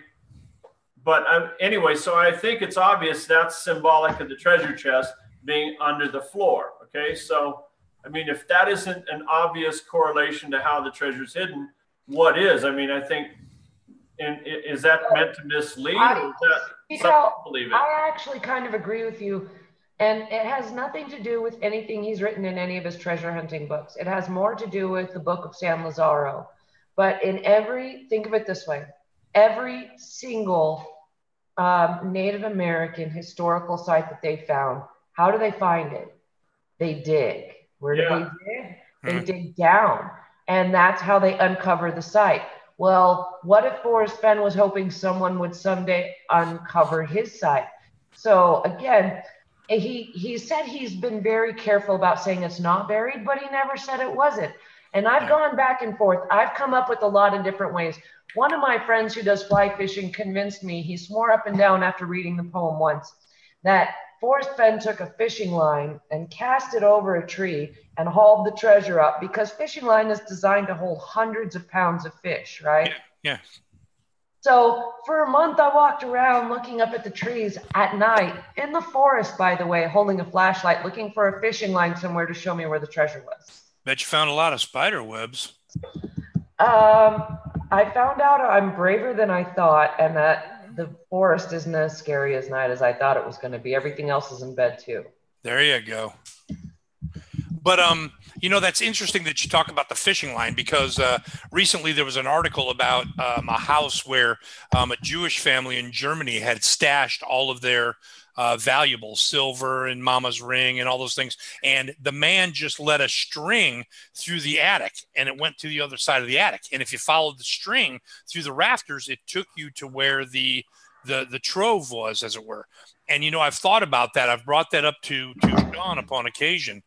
But anyway, so I think it's obvious that's symbolic of the treasure chest being under the floor. Okay, so I mean, if that isn't an obvious correlation to how the treasure's hidden, what is? I mean, I think, is that meant to mislead? Or is that something to believe in? I actually kind of agree with you. And it has nothing to do with anything he's written in any of his treasure hunting books. It has more to do with the Book of San Lazaro. But think of it this way, every single Native American historical site that they found, how do they find it? They dig. Where do they dig? They dig down. And that's how they uncover the site. Well, what if Forrest Fenn was hoping someone would someday uncover his site? So again, he said he's been very careful about saying it's not buried, but he never said it wasn't. And I've gone back and forth. I've come up with a lot of different ways. One of my friends who does fly fishing convinced me, he swore up and down after reading the poem once, that Forrest Fenn took a fishing line and cast it over a tree and hauled the treasure up, because fishing line is designed to hold hundreds of pounds of fish, right? Yeah. So for a month, I walked around looking up at the trees at night in the forest, by the way, holding a flashlight, looking for a fishing line somewhere to show me where the treasure was. Bet you found a lot of spider webs. I found out I'm braver than I thought, and that the forest isn't as scary as night as I thought it was going to be. Everything else is in bed too. There you go. But you know, that's interesting that you talk about the fishing line, because recently there was an article about a house where a Jewish family in Germany had stashed all of their valuables, silver and mama's ring and all those things, and the man just let a string through the attic, and it went to the other side of the attic. And if you followed the string through the rafters, it took you to where the trove was, as it were. And you know, I've thought about that. I've brought that up to Sean upon occasion,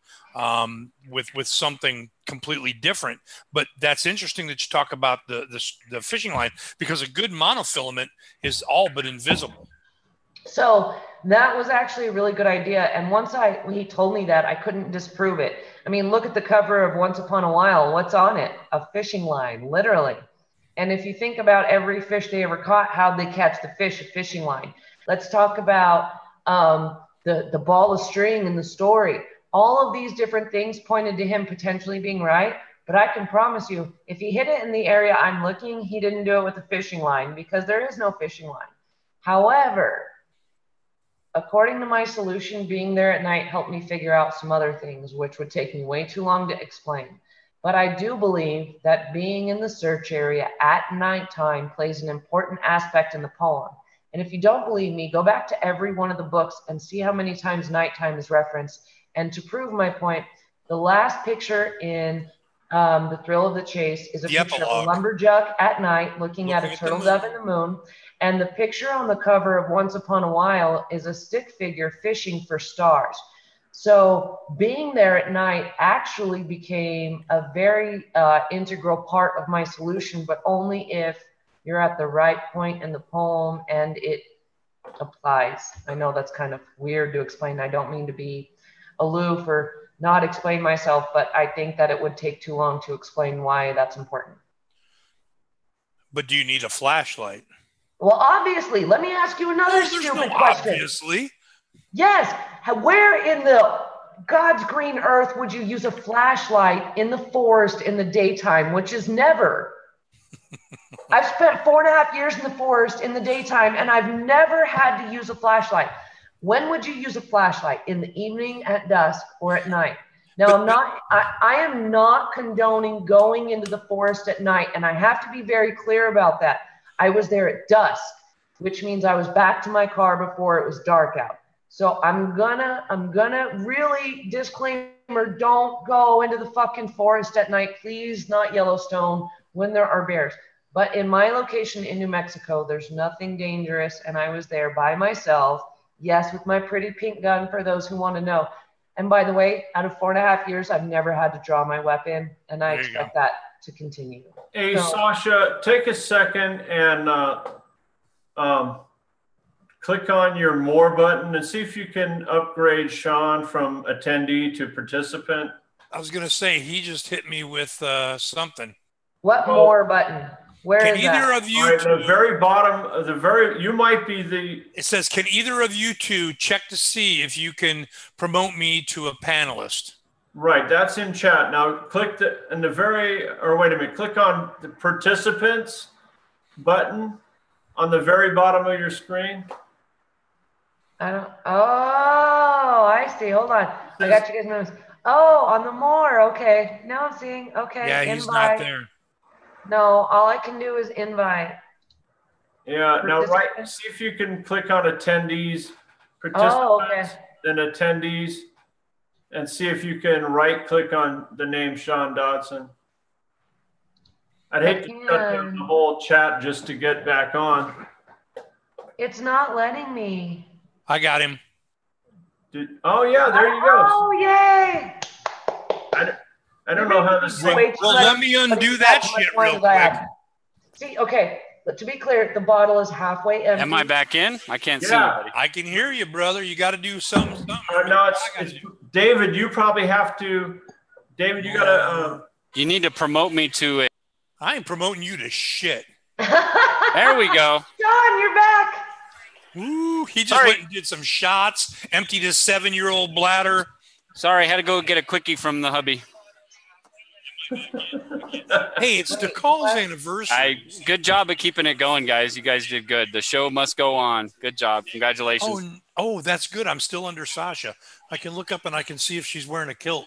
with something completely different. But that's interesting that you talk about the fishing line, because a good monofilament is all but invisible. So that was actually a really good idea. And when he told me that, I couldn't disprove it. I mean, look at the cover of Once Upon a While. What's on it? A fishing line, literally. And if you think about every fish they ever caught, how'd they catch the fish? A fishing line. Let's talk about the ball of string in the story. All of these different things pointed to him potentially being right. But I can promise you, if he hit it in the area I'm looking, he didn't do it with a fishing line, because there is no fishing line. However, according to my solution, being there at night helped me figure out some other things, which would take me way too long to explain. But I do believe that being in the search area at nighttime plays an important aspect in the poem. And if you don't believe me, go back to every one of the books and see how many times nighttime is referenced. And to prove my point, the last picture in The Thrill of the Chase is a picture of a lumberjack at night looking at a turtle dove in the moon. And the picture on the cover of Once Upon a While is a stick figure fishing for stars. So being there at night actually became a very integral part of my solution, but only if you're at the right point in the poem and it applies. I know that's kind of weird to explain. I don't mean to be aloof or not explain myself, but I think that it would take too long to explain why that's important. But do you need a flashlight? Well, obviously. Let me ask you another stupid question. Obviously. Yes. Where in the God's green earth would you use a flashlight in the forest in the daytime, which is never? I've spent 4.5 years in the forest in the daytime, and I've never had to use a flashlight. When would you use a flashlight? In the evening, at dusk, or at night? Now, I am not condoning going into the forest at night, and I have to be very clear about that. I was there at dusk, which means I was back to my car before it was dark out. So I'm gonna really disclaimer, don't go into the fucking forest at night, please, not Yellowstone, when there are bears. But in my location in New Mexico, there's nothing dangerous, and I was there by myself. Yes, with my pretty pink gun for those who want to know. And by the way, out of 4.5 years, I've never had to draw my weapon, and I expect that to continue. Hey, so, Sasha, take a second and click on your More button and see if you can upgrade Sean from attendee to participant. I was going to say, he just hit me with something. What More button? Where is either that? of you At the very bottom of you might be the. It says, can either of you two check to see if you can promote me to a panelist? Right, that's in chat. Now click click on the participants button on the very bottom of your screen. Oh, I see. Hold on. I got you guys' notes. Oh, on the More. Okay. Now I'm seeing. Okay. Yeah, he's not there. No, all I can do is invite. Yeah. Now, see if you can click on attendees, participants, then attendees, and see if you can right-click on the name Sean Dodson. I'd hate to shut down the whole chat just to get back on. It's not letting me. I got him. Oh, yeah, there you go. Oh, yay. I don't know how this Well, let me undo that shit real quick. See, okay, but to be clear, the bottle is halfway empty. Am I back in? I can't see anybody. I can hear you, brother. You got to do something. No, it's David, you probably have to. David, you got to. You need to promote me to a. I ain't promoting you to shit. There we go. John, you're back. Ooh, he just went and did some shots, emptied his 7-year-old bladder. Sorry, had to go get a quickie from the hubby. Hey, it's DeCall's anniversary. Good job of keeping it going, guys. You guys did good. The show must go on. Good job. Congratulations. Oh, that's good. I'm still under Sasha. I can look up and I can see if she's wearing a kilt.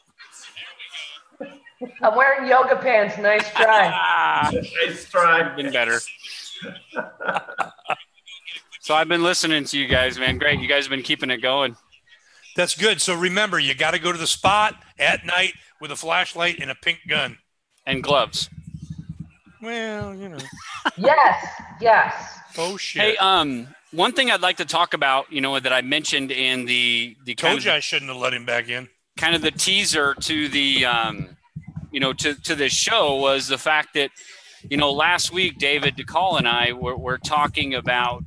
I'm wearing yoga pants. Nice try. Nice try. Been better. So I've been listening to you guys, man. Great. You guys have been keeping it going. That's good. So remember, you got to go to the spot at night with a flashlight and a pink gun. And gloves. Well, you know. Yes. Oh, shit. Hey, one thing I'd like to talk about, that I mentioned in the told you I shouldn't have let him back in. Kind of the teaser to the, to this show was the fact that, last week, David DeCall and I were talking about,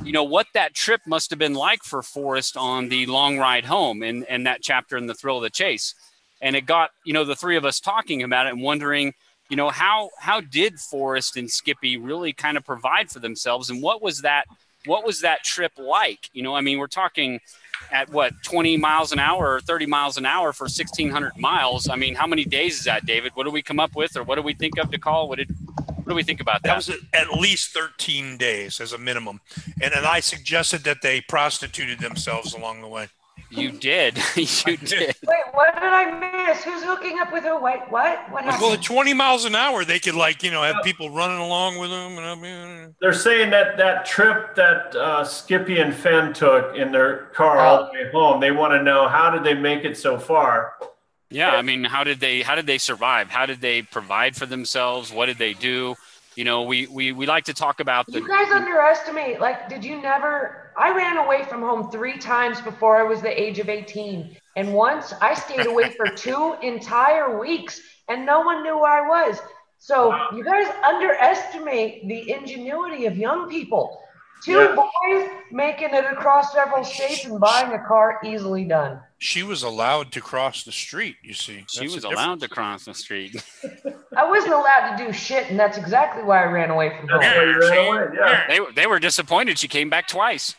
what that trip must have been like for Forrest on the long ride home and that chapter in The Thrill of the Chase. And it got, the three of us talking about it and wondering, how did Forrest and Skippy really kind of provide for themselves? And what was that trip like? We're talking at 20 miles an hour or 30 miles an hour for 1,600 miles. How many days is that, David? What do we come up with, or what do we think of, DeCall? What do we think about that? That was at least 13 days as a minimum. And I suggested that they prostituted themselves along the way. You did. You did. Wait, what did I miss? Who's hooking up with her? What? What happened? Well, at 20 miles an hour, they could have people running along with them. They're saying that trip that Skippy and Fenn took in their car all the way home, they want to know, how did they make it so far? Yeah, how did they survive? How did they provide for themselves? What did they do? We like to talk about You guys underestimate. Did you never? I ran away from home 3 times before I was the age of 18. And once I stayed away for 2 entire weeks and no one knew where I was. So you guys underestimate the ingenuity of young people. 2 boys making it across several states and buying a car, easily done. She was allowed to cross the street, you see. She was allowed to cross the street. I wasn't allowed to do shit, and that's exactly why I ran away from home. They were disappointed. She came back twice.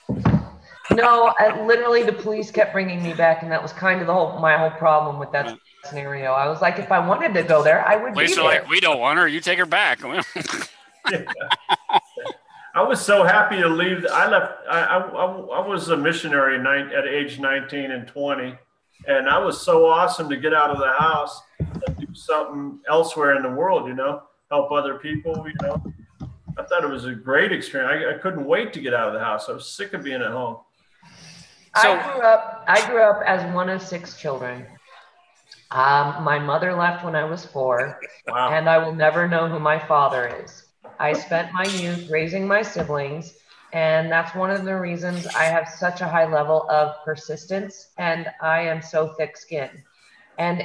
No, literally the police kept bringing me back, and that was kind of my whole problem with that scenario. I was like, if I wanted to go there, I would be there. Like, we don't want her. You take her back. I was so happy to leave. I left. I was a missionary at age 19 and 20, and I was so awesome to get out of the house and do something elsewhere in the world. Help other people. I thought it was a great experience. I couldn't wait to get out of the house. I was sick of being at home. I grew up as one of 6 children. My mother left when I was 4, and I will never know who my father is. I spent my youth raising my siblings, and that's one of the reasons I have such a high level of persistence, and I am so thick-skinned. And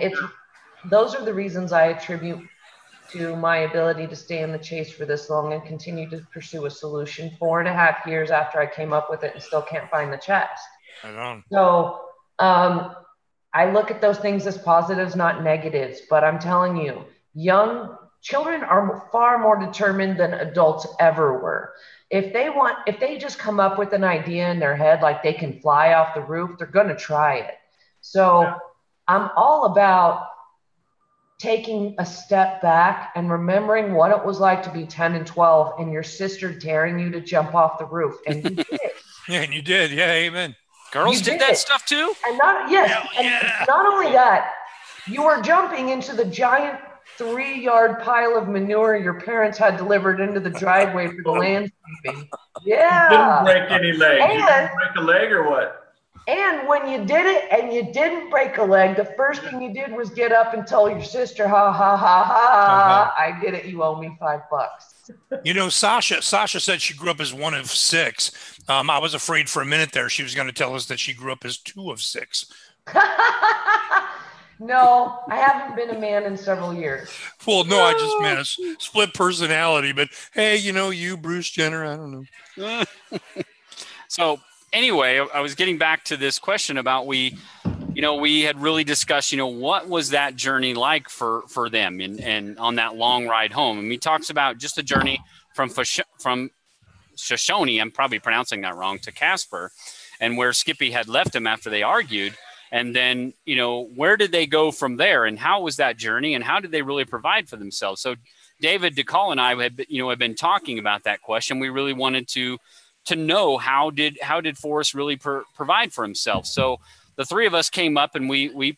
those are the reasons I attribute to my ability to stay in the chase for this long and continue to pursue a solution 4.5 years after I came up with it and still can't find the chest. So I look at those things as positives, not negatives, but I'm telling you, young children are far more determined than adults ever were. If they just come up with an idea in their head, like they can fly off the roof, they're going to try it. So I'm all about taking a step back and remembering what it was like to be 10 and 12 and your sister daring you to jump off the roof. And you did. Yeah, and you did. Yeah, amen. Girls did that stuff too? And not only that, you were jumping into the giant 3-yard pile of manure your parents had delivered into the driveway for the landscaping. Yeah. You didn't break any legs. You didn't break a leg or what? And when you did it and you didn't break a leg, the first thing you did was get up and tell your sister, ha, ha, ha, ha, I did it. You owe me $5. Sasha said she grew up as one of 6. I was afraid for a minute there she was going to tell us that she grew up as 2 of 6. No, I haven't been a man in several years. Well, no, I just meant a split personality. But hey, you, Bruce Jenner, I don't know. So anyway, I was getting back to this question about we we had really discussed, what was that journey like for them and on that long ride home. And he talks about just the journey from Shoshone, I'm probably pronouncing that wrong, to Casper, and where Skippy had left him after they argued. And then, where did they go from there, and how was that journey, and how did they really provide for themselves? So David DeCall and I have been talking about that question. We really wanted to know how did Forrest really provide for himself. So the three of us came up and we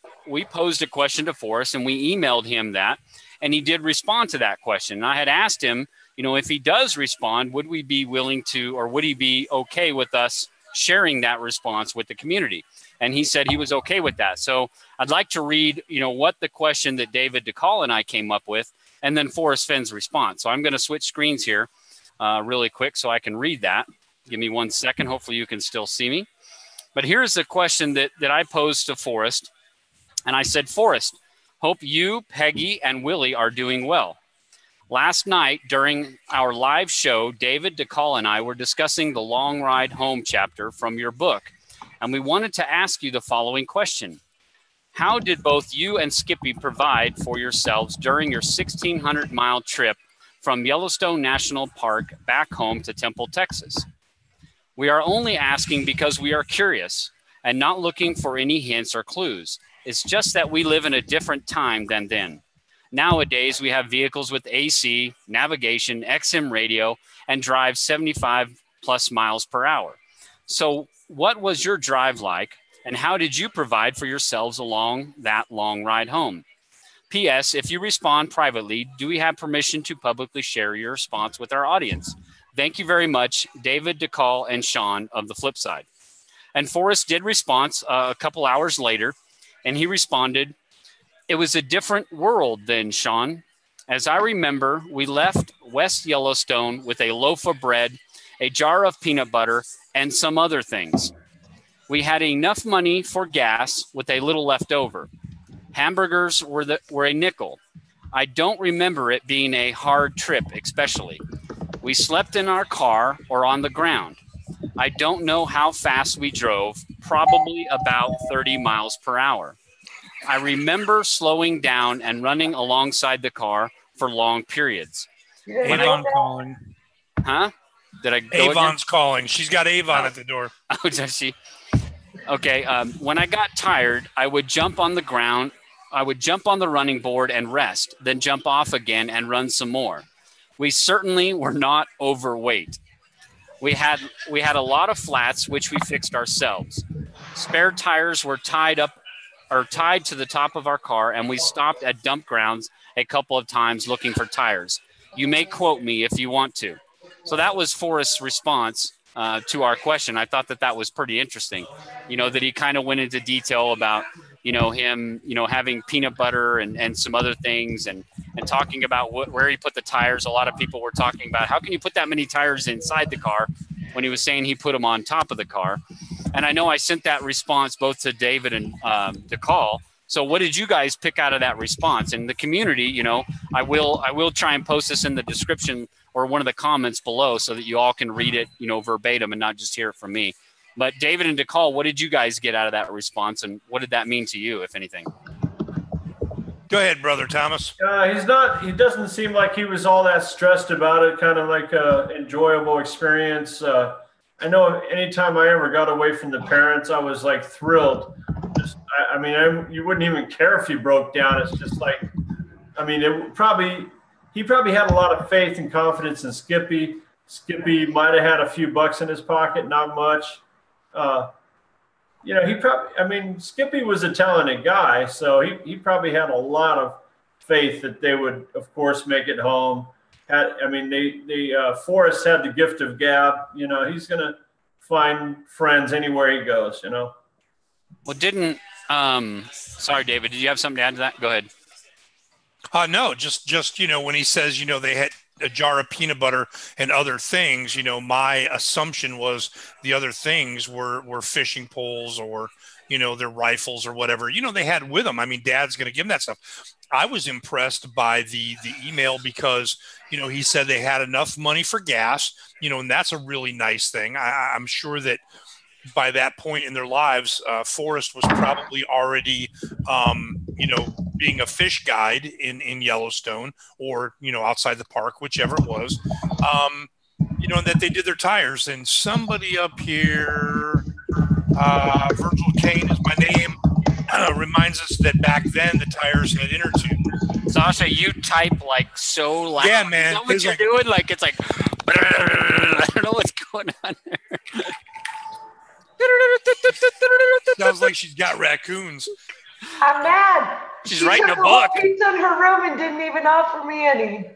posed a question to Forrest, and we emailed him that, and he did respond to that question. And I had asked him, if he does respond, would we be willing to, or would he be okay with us sharing that response with the community? And he said he was okay with that. So I'd like to read, what the question that David DeCall and I came up with, and then Forrest Fenn's response. So I'm going to switch screens here really quick so I can read that. Give me 1 second. Hopefully you can still see me. But here's the question that I posed to Forrest. And I said, Forrest, hope you, Peggy, and Willie are doing well. Last night during our live show, David DeCall and I were discussing the Long Ride Home chapter from your book. And we wanted to ask you the following question. How did both you and Skippy provide for yourselves during your 1,600-mile trip from Yellowstone National Park back home to Temple, Texas? We are only asking because we are curious and not looking for any hints or clues. It's just that we live in a different time than then. Nowadays, we have vehicles with AC, navigation, XM radio, and drive 75 plus miles per hour. So what was your drive like, and how did you provide for yourselves along that long ride home? P.S. If you respond privately, do we have permission to publicly share your response with our audience? Thank you very much, David DeCall and Sean of The Flip Side. And Forrest did respond a couple hours later, and he responded, it was a different world then, Sean. As I remember, we left West Yellowstone with a loaf of bread, a jar of peanut butter, and some other things. We had enough money for gas with a little left over. Hamburgers were a nickel. I don't remember it being a hard trip, especially. We slept in our car or on the ground. I don't know how fast we drove, probably about 30 miles per hour. I remember slowing down and running alongside the car for long periods. Avon calling. Huh? Did I go Avon's calling. She's got Avon at the door. Oh, does she? Okay. When I got tired, I would jump on the ground. I would jump on the running board and rest, then jump off again and run some more. We certainly were not overweight. We had a lot of flats, which we fixed ourselves. Spare tires were tied to the top of our car, and we stopped at dump grounds a couple of times looking for tires. You may quote me if you want to. So that was Forrest's response to our question. I thought that was pretty interesting, that he kind of went into detail about, him, having peanut butter and some other things and talking about where he put the tires. A lot of people were talking about how can you put that many tires inside the car when he was saying he put them on top of the car. And I know I sent that response both to David and DeCall. So what did you guys pick out of that response? And the community, I will try and post this in the description or one of the comments below so that you all can read it, verbatim and not just hear it from me. But David and DeCall, what did you guys get out of that response, and what did that mean to you, if anything? Go ahead, Brother Thomas. He doesn't seem like he was all that stressed about it, kind of like an enjoyable experience. I know anytime I ever got away from the parents, I was like thrilled. You wouldn't even care if he broke down. It's just like, he probably had a lot of faith and confidence in Skippy. Skippy might have had a few bucks in his pocket, not much. Skippy was a talented guy, so he probably had a lot of faith that they would, of course, make it home. Forrest had the gift of gab. He's going to find friends anywhere he goes, Well, sorry, David, did you have something to add to that? Go ahead. No, just when he says, they had a jar of peanut butter and other things, my assumption was the other things were fishing poles or, their rifles or whatever, they had with them. Dad's going to give them that stuff. I was impressed by the email because, he said they had enough money for gas, and that's a really nice thing. I'm sure that, by that point in their lives, Forrest was probably already, being a fish guide in Yellowstone or, outside the park, whichever it was, and that they did their tires. And somebody up here, Virgil Kane is my name, reminds us that back then the tires had inner tube. Sasha, you type like so loud. Yeah, man. You know what you're doing? Like, it's like, I don't know what's going on there. Sounds like she's got raccoons. I'm mad. She's writing a took book. Pizza in her room and didn't even offer me any.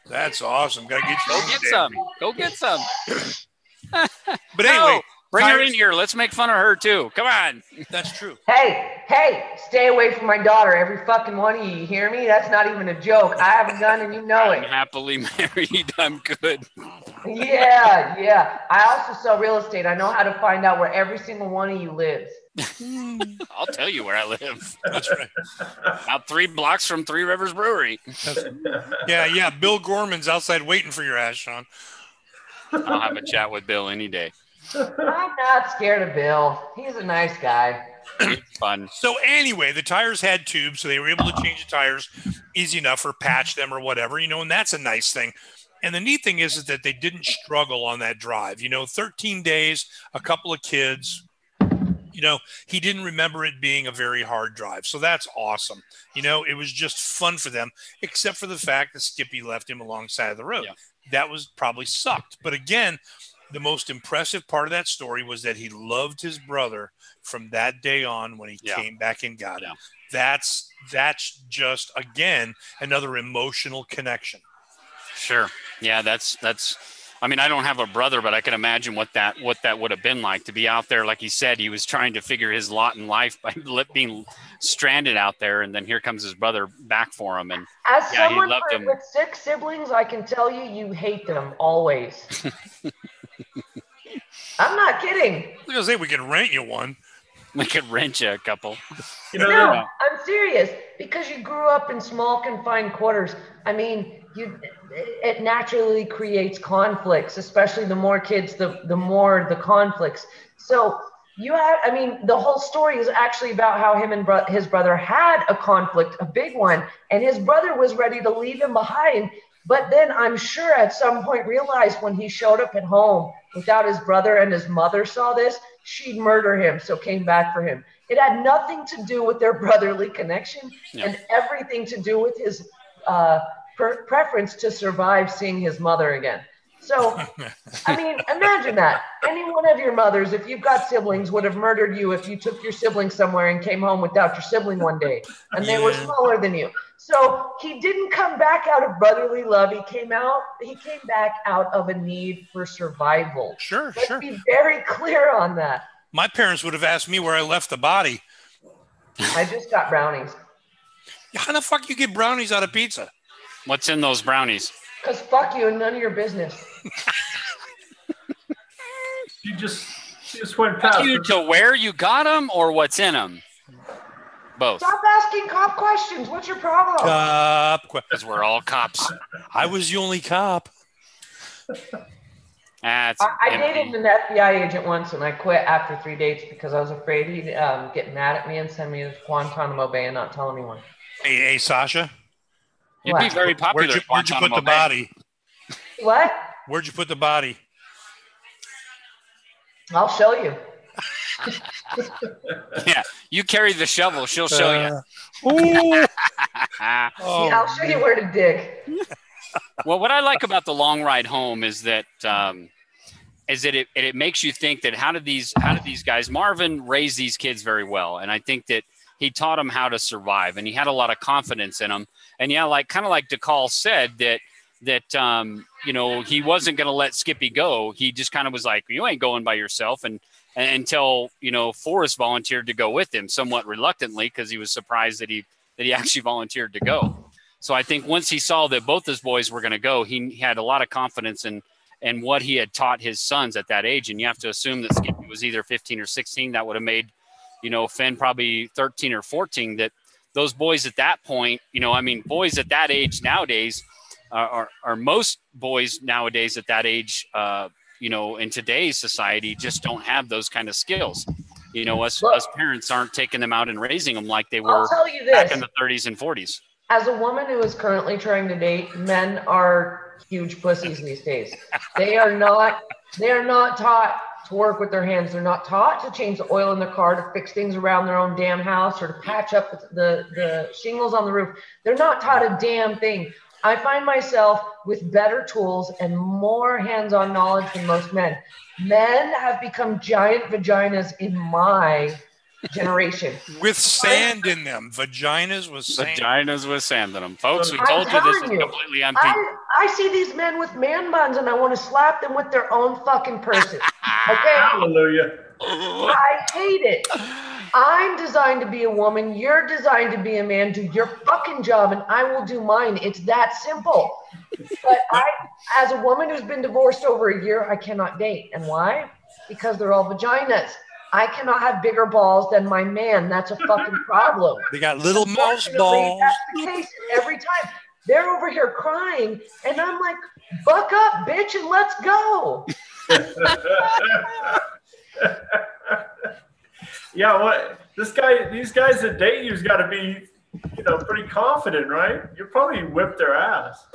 That's awesome. Gotta get you. Go get some. Go get some. But anyway, no, bring her in here. Let's make fun of her too. Come on. That's true. Hey, stay away from my daughter. Every fucking one of you hear me? That's not even a joke. I have a gun and you know it. I'm happily married. I'm good. Yeah. I also sell real estate. I know how to find out where every single one of you lives. I'll tell you where I live. That's right. About 3 blocks from Three Rivers Brewery. Yeah. Bill Gorman's outside waiting for your ass, Sean. I'll have a chat with Bill any day. I'm not scared of Bill. He's a nice guy. It's fun. So anyway, the tires had tubes, so they were able to change the tires easy enough or patch them or whatever, and that's a nice thing. And the neat thing is that they didn't struggle on that drive. 13 days, a couple of kids. He didn't remember it being a very hard drive. So that's awesome. It was just fun for them, except for the fact that Skippy left him alongside of the road. Yeah. That was probably sucked. But again, the most impressive part of that story was that he loved his brother from that day on when he came back and got him. That's just, again, another emotional connection. Sure. Yeah, that's I mean, I don't have a brother, but I can imagine what that would have been like to be out there. Like he said, he was trying to figure his lot in life by being stranded out there, and then here comes his brother back for him. And as someone with 6 siblings, I can tell you hate them always. I'm not kidding. I was gonna say we could rent you one. We could rent you a couple. No, I'm serious, because you grew up in small confined quarters. I mean, it naturally creates conflicts, especially the more kids, the more the conflicts. So the whole story is actually about how him and his brother had a conflict, a big one, and his brother was ready to leave him behind. But then I'm sure at some point realized when he showed up at home without his brother and his mother saw this, she'd murder him, so came back for him. It had nothing to do with their brotherly connection and everything to do with his preference to survive seeing his mother again. So, imagine that. Any one of your mothers, if you've got siblings, would have murdered you if you took your sibling somewhere and came home without your sibling one day, and they were smaller than you. So he didn't come back out of brotherly love. He came back out of a need for survival. Sure. Let's be very clear on that. My parents would have asked me where I left the body. I just got brownies. How the fuck you get brownies out of pizza? What's in those brownies? Because fuck you and none of your business. She just went past. You to where you got them or what's in them? Both. Stop asking cop questions. What's your problem? Because we're all cops. I was the only cop. I dated an FBI agent once, and I quit after 3 dates because I was afraid he'd get mad at me and send me to Guantanamo Bay and not tell anyone. Hey, Sasha. You'd be very popular. Where'd you put the body? What? Where'd you put the body? I'll show you. Yeah, you carry the shovel. She'll show you. I'll show you where to dig. Well, what I like about the long ride home is that it makes you think that how did these guys, Marvin raised these kids very well, and I think that he taught them how to survive, and he had a lot of confidence in them. And kind of like DeCall said that he wasn't going to let Skippy go. He just kind of was like, you ain't going by yourself, and until Forrest volunteered to go with him somewhat reluctantly because he was surprised that he actually volunteered to go. So I think once he saw that both his boys were going to go, he had a lot of confidence in what he had taught his sons at that age. And you have to assume that Skippy was either 15 or 16. That would have made, Fenn probably 13 or 14. That those boys at that point, boys at that age nowadays are most boys nowadays at that age in today's society just don't have those kind of skills. Us parents aren't taking them out and raising them like they were back in the 30s and 40s. As a woman who is currently trying to date, men are huge pussies these days. They are not taught to work with their hands. They're not taught to change the oil in their car, to fix things around their own damn house, or to patch up the shingles on the roof. They're not taught a damn thing. I find myself with better tools and more hands-on knowledge than most men. Men have become giant vaginas in my generation. With sand in them. Vaginas with sand. Vaginas with sand in them. Folks, we told you this is completely empty. I see these men with man buns and I want to slap them with their own fucking purses. Okay? Hallelujah. I hate it. I'm designed to be a woman. You're designed to be a man. Do your fucking job and I will do mine. It's that simple. But as a woman who's been divorced over a year, I cannot date. And why? Because they're all vaginas. I cannot have bigger balls than my man. That's a fucking problem. They got little mouse balls. That's the case every time. They're over here crying, and I'm like, buck up, bitch, and let's go. Yeah, what these guys that date you's got to be, pretty confident, right? You probably whip their ass.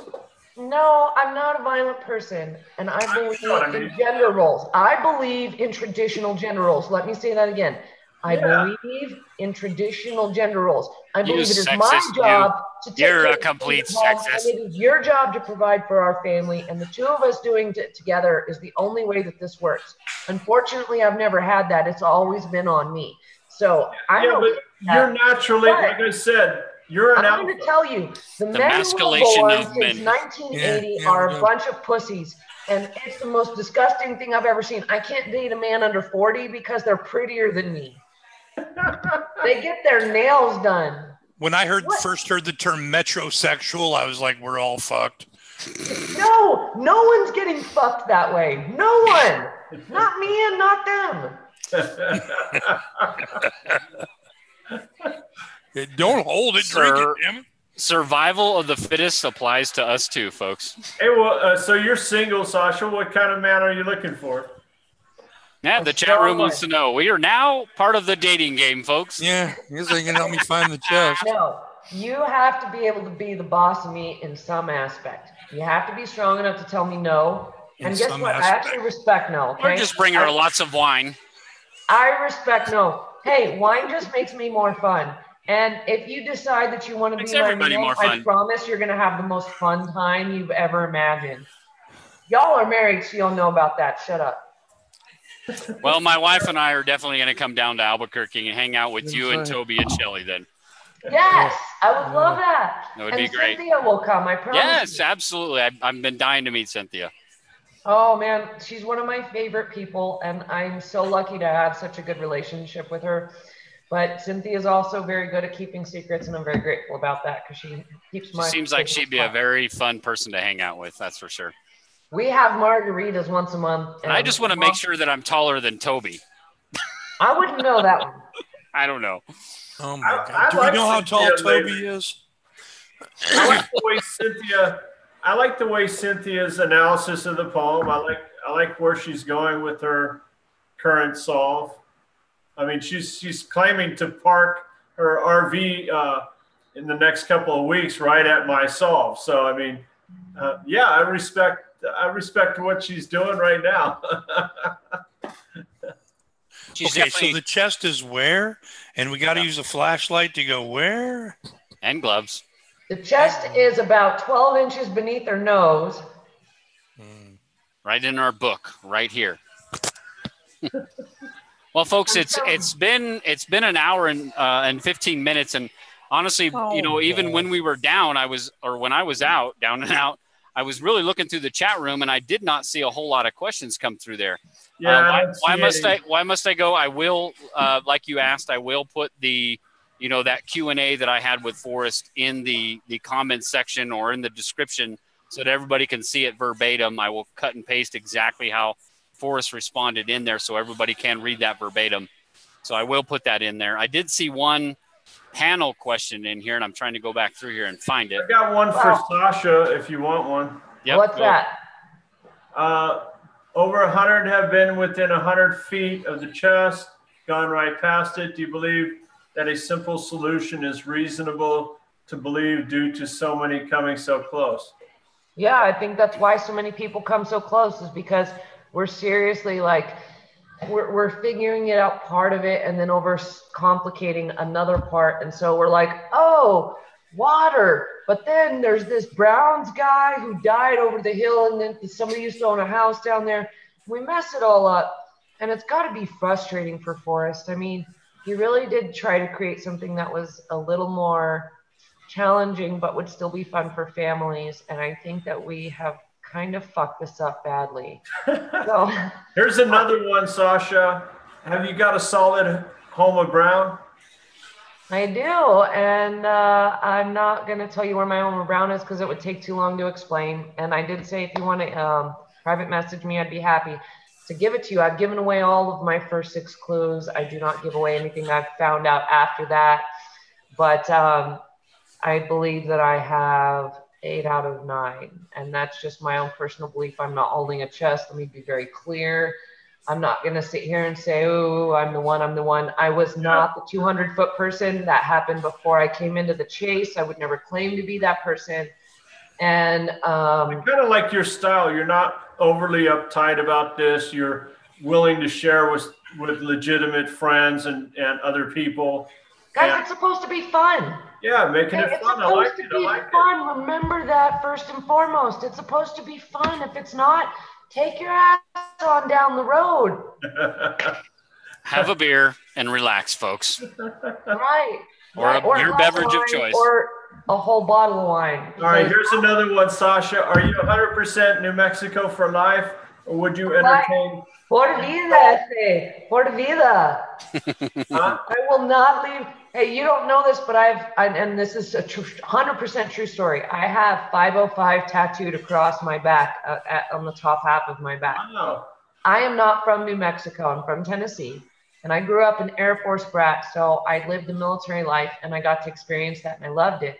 No, I'm not a violent person, and I believe in gender roles. I believe in traditional gender roles. Let me say that again. I believe in traditional gender roles. I believe it is my job to take care of complete the home, and it is your job to provide for our family, and the two of us doing it together is the only way that this works. Unfortunately, I've never had that. It's always been on me. So you're naturally, like I said, you're an I'm going to tell you, the men who were born since 1980 are a bunch of pussies, and it's the most disgusting thing I've ever seen. I can't date a man under 40 because they're prettier than me. They get their nails done. When I first heard the term metrosexual, I was like, we're all fucked. No one's getting fucked that way. No one. Not me and not them. Don't hold it, drink it, Jim. Survival of the fittest applies to us too, folks. Hey, well, so you're single, Sasha. What kind of man are you looking for? Yeah, the chat room wants to know. We are now part of the dating game, folks. Yeah, I guess they can help me find the chest. No, you have to be able to be the boss of me in some aspect. You have to be strong enough to tell me no. And guess what? I actually respect no. Okay? Or just bring her lots of wine. I respect no. Hey, wine just makes me more fun. And if you decide that you want to be my meal, I promise you're going to have the most fun time you've ever imagined. Y'all are married, so you'll know about that. Shut up. Well, my wife and I are definitely going to come down to Albuquerque and hang out with you and Toby and Shelly then. Yes, I would love that. That would be great. Cynthia will come, I promise. Yes, absolutely. I've been dying to meet Cynthia. Oh, man, she's one of my favorite people, and I'm so lucky to have such a good relationship with her. But Cynthia is also very good at keeping secrets, and I'm very grateful about that because she keeps my. Seems like she'd be a very fun person to hang out with. That's for sure. We have margaritas once a month. And I just want to make sure that I'm taller than Toby. I wouldn't know that one. I don't know. Oh my God! Do we know how tall Toby is? I like the way Cynthia's analysis of the poem. I like where she's going with her current solve. I mean, she's claiming to park her RV in the next couple of weeks right at my solve. So I mean, I respect what she's doing right now. Okay, so the chest is where, and we got to use a flashlight to go where, and gloves. The chest is about 12 inches beneath her nose. Right in our book, right here. Well, folks, it's been an hour and 15 minutes, and honestly, even when we were down, when I was out, down and out, I was really looking through the chat room, and I did not see a whole lot of questions come through there. Yeah. Why must I go? I will, like you asked, I will put the, that Q&A that I had with Forrest in the comments section or in the description so that everybody can see it verbatim. I will cut and paste exactly how Forrest responded in there so everybody can read that verbatim. So I will put that in there. I did see one panel question in here, and I'm trying to go back through here and find it. I got one for Sasha if you want one. Yep, What's that? over 100 have been within 100 feet of the chest, gone right past it. Do you believe that a simple solution is reasonable to believe due to so many coming so close? Yeah, I think that's why so many people come so close, is because we're seriously like, we're figuring it out part of it and then over complicating another part. And so we're like, oh, water. But then there's this Browns guy who died over the hill, and then somebody used to own a house down there. We mess it all up. And it's got to be frustrating for Forrest. I mean, he really did try to create something that was a little more challenging, but would still be fun for families. And I think that we have kind of fucked this up badly. So here's another one, Sasha. Have you got a solid home of ground? I do, and I'm not going to tell you where my home of ground is because it would take too long to explain. And I did say if you want to private message me, I'd be happy to give it to you. I've given away all of my first 6 clues. I do not give away anything I've found out after that. But I believe that I have 8 out of 9. And that's just my own personal belief. I'm not holding a chest. Let me be very clear. I'm not going to sit here and say, oh, I'm the one, I'm the one. I was not the 200-foot person. That happened before I came into the chase. I would never claim to be that person. And I kind of like your style. You're not overly uptight about this. You're willing to share with legitimate friends and other people. Guys, it's supposed to be fun. Yeah, making it fun. I like it. I like it. Remember that first and foremost. It's supposed to be fun. If it's not, take your ass on down the road. Have a beer and relax, folks. Right. Or your beverage of choice. Or a whole bottle of wine. All right, here's another one, Sasha. Are you 100% New Mexico for life, or would you entertain? Por vida, por vida. Huh? I will not leave. Hey, you don't know this, but and this is a 100% true story. I have 505 tattooed across my back, on the top half of my back. Wow. I am not from New Mexico. I'm from Tennessee. And I grew up an Air Force brat, so I lived the military life, and I got to experience that, and I loved it.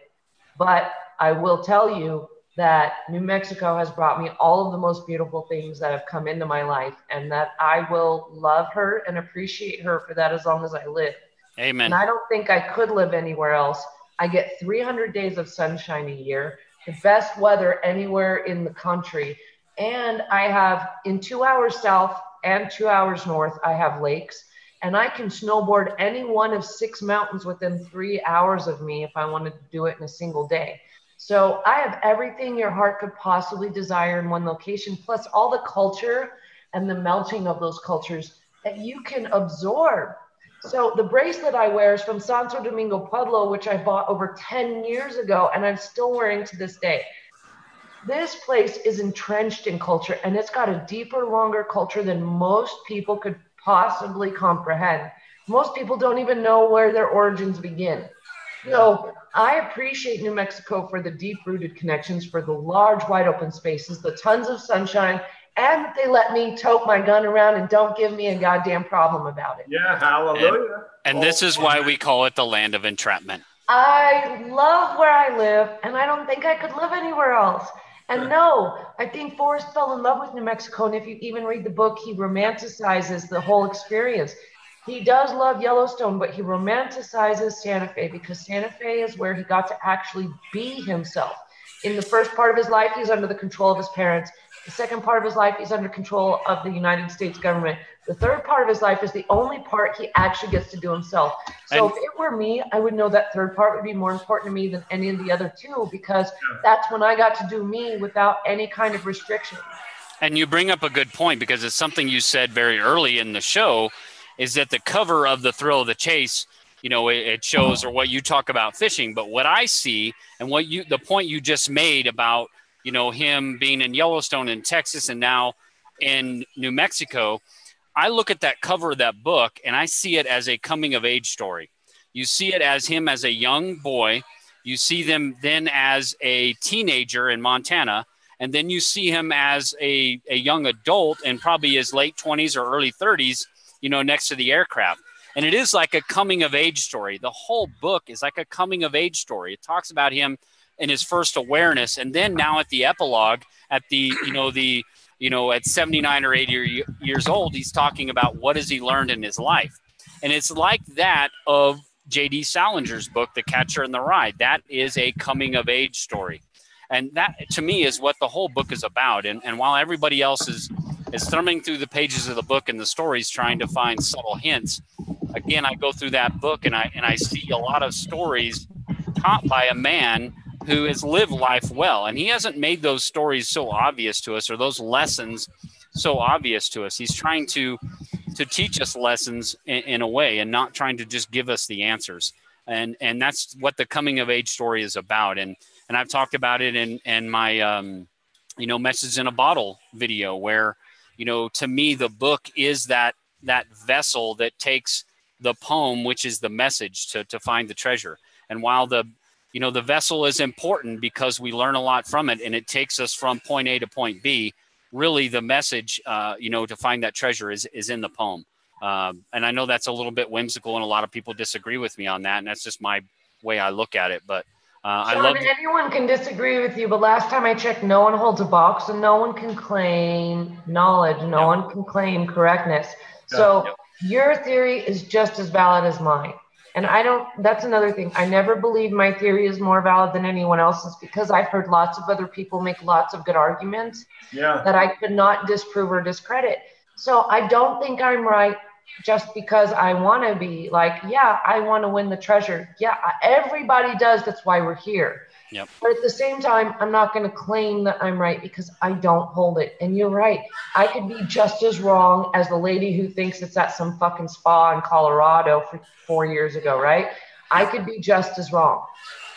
But I will tell you that New Mexico has brought me all of the most beautiful things that have come into my life, and that I will love her and appreciate her for that as long as I live. Amen. And I don't think I could live anywhere else. I get 300 days of sunshine a year, the best weather anywhere in the country. And I have, in 2 hours south and 2 hours north, I have lakes. And I can snowboard any one of 6 mountains within 3 hours of me if I wanted to do it in a single day. So I have everything your heart could possibly desire in one location, plus all the culture and the melting of those cultures that you can absorb. So the bracelet I wear is from Santo Domingo Pueblo, which I bought over 10 years ago, and I'm still wearing to this day. This place is entrenched in culture, and it's got a deeper, longer culture than most people could possibly comprehend. Most people don't even know where their origins begin. So I appreciate New Mexico for the deep-rooted connections, for the large, wide-open spaces, the tons of sunshine, and that they let me tote my gun around and don't give me a goddamn problem about it. Yeah, hallelujah. And this is why we call it the land of entrapment. I love where I live, and I don't think I could live anywhere else. And no, I think Forrest fell in love with New Mexico, and if you even read the book, he romanticizes the whole experience. He does love Yellowstone, but he romanticizes Santa Fe because Santa Fe is where he got to actually be himself. In the first part of his life, he's under the control of his parents. The second part of his life, he's under control of the United States government. The third part of his life is the only part he actually gets to do himself. So if it were me, I would know that third part would be more important to me than any of the other two, because that's when I got to do me without any kind of restriction. And you bring up a good point, because it's something you said very early in the show, is that the cover of the Thrill of the Chase, you know, it shows, or what you talk about fishing. But what I see, and the point you just made about, you know, him being in Yellowstone in Texas and now in New Mexico, I look at that cover of that book and I see it as a coming of age story. You see it as him as a young boy. You see them then as a teenager in Montana. And then you see him as a young adult in probably his late 20s or early 30s, you know, next to the aircraft. And it is like a coming of age story. The whole book is like a coming of age story. It talks about him in his first awareness. And then now at the epilogue, at the at 79 or 80 years old, he's talking about what has he learned in his life. And it's like that of J.D. Salinger's book, The Catcher in the Rye. That is a coming of age story. And that, to me, is what the whole book is about. And while everybody else is thumbing through the pages of the book and the stories trying to find subtle hints, again, I go through that book and I see a lot of stories taught by a man who has lived life well. And he hasn't made those stories so obvious to us, or those lessons so obvious to us. He's trying to teach us lessons in a way, and not trying to just give us the answers. And that's what the coming of age story is about. And I've talked about it in my, Message in a Bottle video, where, to me, the book is that vessel that takes the poem, which is the message, to find the treasure. And while the vessel is important because we learn a lot from it and it takes us from point A to point B, really the message, to find that treasure is in the poem. And I know that's a little bit whimsical and a lot of people disagree with me on that. And that's just my way I look at it. But I love anyone can disagree with you, but last time I checked, no one holds a box and no one can claim knowledge. No one can claim correctness. So your theory is just as valid as mine. And that's another thing. I never believe my theory is more valid than anyone else's, because I've heard lots of other people make lots of good arguments that I could not disprove or discredit. So I don't think I'm right just because I want to be like, I want to win the treasure. Yeah, everybody does. That's why we're here. Yep. But at the same time, I'm not going to claim that I'm right, because I don't hold it. And you're right. I could be just as wrong as the lady who thinks it's at some fucking spa in Colorado for 4 years ago, right? I could be just as wrong.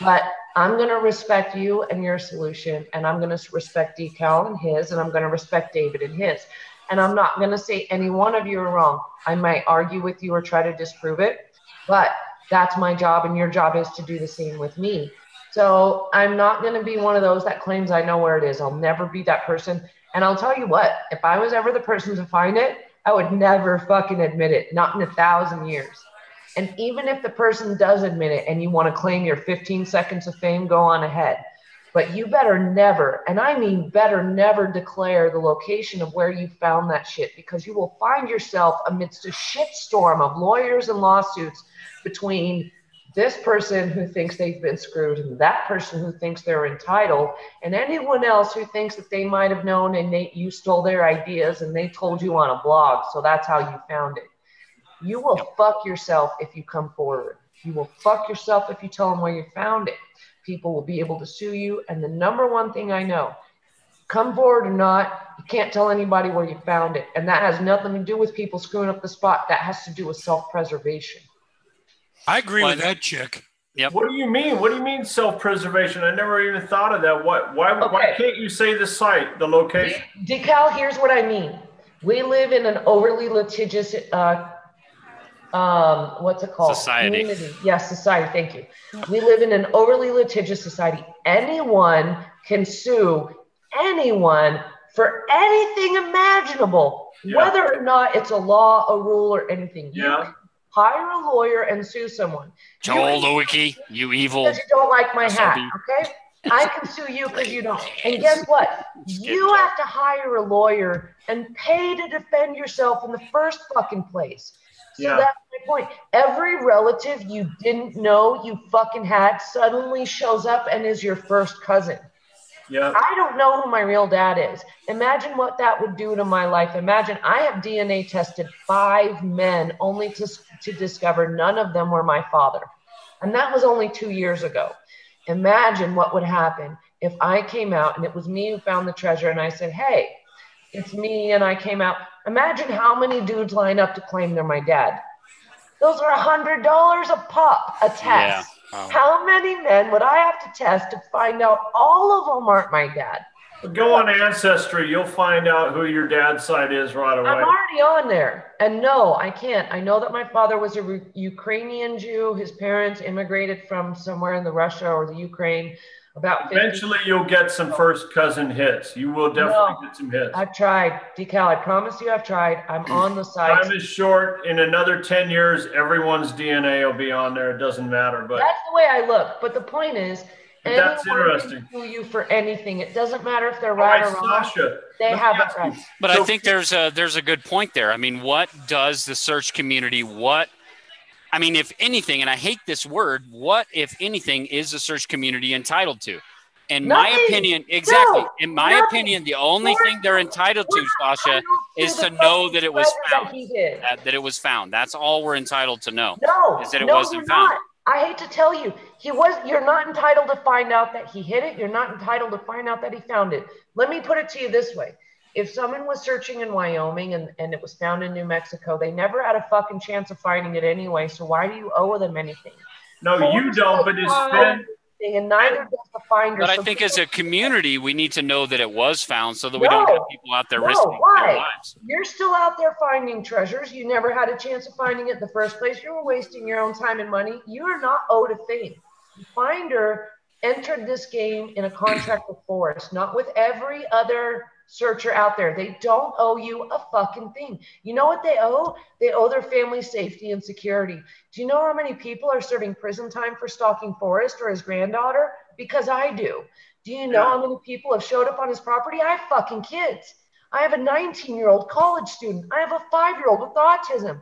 But I'm going to respect you and your solution, and I'm going to respect Decal and his, and I'm going to respect David and his. And I'm not going to say any one of you are wrong. I might argue with you or try to disprove it, but that's my job, and your job is to do the same with me. So I'm not going to be one of those that claims I know where it is. I'll never be that person. And I'll tell you what, if I was ever the person to find it, I would never fucking admit it, not in 1,000 years. And even if the person does admit it and you want to claim your 15 seconds of fame, go on ahead. But you better never, and I mean better never, declare the location of where you found that shit, because you will find yourself amidst a shitstorm of lawyers and lawsuits between this person who thinks they've been screwed and that person who thinks they're entitled, and anyone else who thinks that they might have known and you stole their ideas and they told you on a blog, so that's how you found it. You will fuck yourself if you come forward. You will fuck yourself if you tell them where you found it. People will be able to sue you. And the number one thing I know, come forward or not, you can't tell anybody where you found it. And that has nothing to do with people screwing up the spot. That has to do with self-preservation. I agree with that chick. Yep. What do you mean? What do you mean self-preservation? I never even thought of that. Why can't you say the site, the location? Decal, here's what I mean. We live in an overly litigious, what's it called? Society. Community. Yes, society. Thank you. We live in an overly litigious society. Anyone can sue anyone for anything imaginable, whether or not it's a law, a rule, or anything. You can hire a lawyer and sue someone. Joel Lewicki, you evil. Because you don't like my hat, okay? I can sue you because you don't. And guess what? You have to hire a lawyer and pay to defend yourself in the first fucking place. So that's my point. Every relative you didn't know you fucking had suddenly shows up and is your first cousin. Yeah. I don't know who my real dad is. Imagine what that would do to my life. Imagine I have DNA tested 5 men only to discover none of them were my father. And that was only 2 years ago. Imagine what would happen if I came out and it was me who found the treasure and I said, hey, it's me, and I came out. Imagine how many dudes line up to claim they're my dad. Those are $100 a pop, a test. Yeah. Oh. How many men would I have to test to find out all of them aren't my dad? Go on Ancestry. You'll find out who your dad's side is right away. I'm already on there. And no, I can't. I know that my father was a Ukrainian Jew. His parents immigrated from somewhere in the Russia or the Ukraine. Eventually, you'll get some first cousin hits. You will definitely get some hits. I've tried. Decal, I promise you I've tried. I'm on the site. Time is short. In another 10 years, everyone's DNA will be on there. It doesn't matter. But that's the way I look. But the point is, That's interesting. Can sue you for anything. It doesn't matter if they're right or wrong. Sasha, they have it right. But I think there's a good point there. I mean, what does the search community, if anything, and I hate this word, what, if anything, is the search community entitled to? In my opinion, the only thing they're entitled to, Sasha, is to know that it was found. That it was found. That's all we're entitled to know. Is that it wasn't found. I hate to tell you, you're not entitled to find out that he hid it. You're not entitled to find out that he found it. Let me put it to you this way. If someone was searching in Wyoming and it was found in New Mexico, they never had a fucking chance of finding it anyway. So why do you owe them anything? No, you don't, but it's Fenn. And neither does the finder. But I think as a community, we need to know that it was found so that we don't have people out there risking their lives. You're still out there finding treasures. You never had a chance of finding it in the first place. You were wasting your own time and money. You are not owed a thing. The finder entered this game in a contract with Forrest, not with every other searcher out there. They don't owe you a fucking thing. You know what they owe? They owe their family's safety and security. Do you know how many people are serving prison time for stalking Forrest or his granddaughter? Because I do. Do you know how many people have showed up on his property? I have fucking kids. I have a 19-year-old college student. I have a 5-year-old with autism.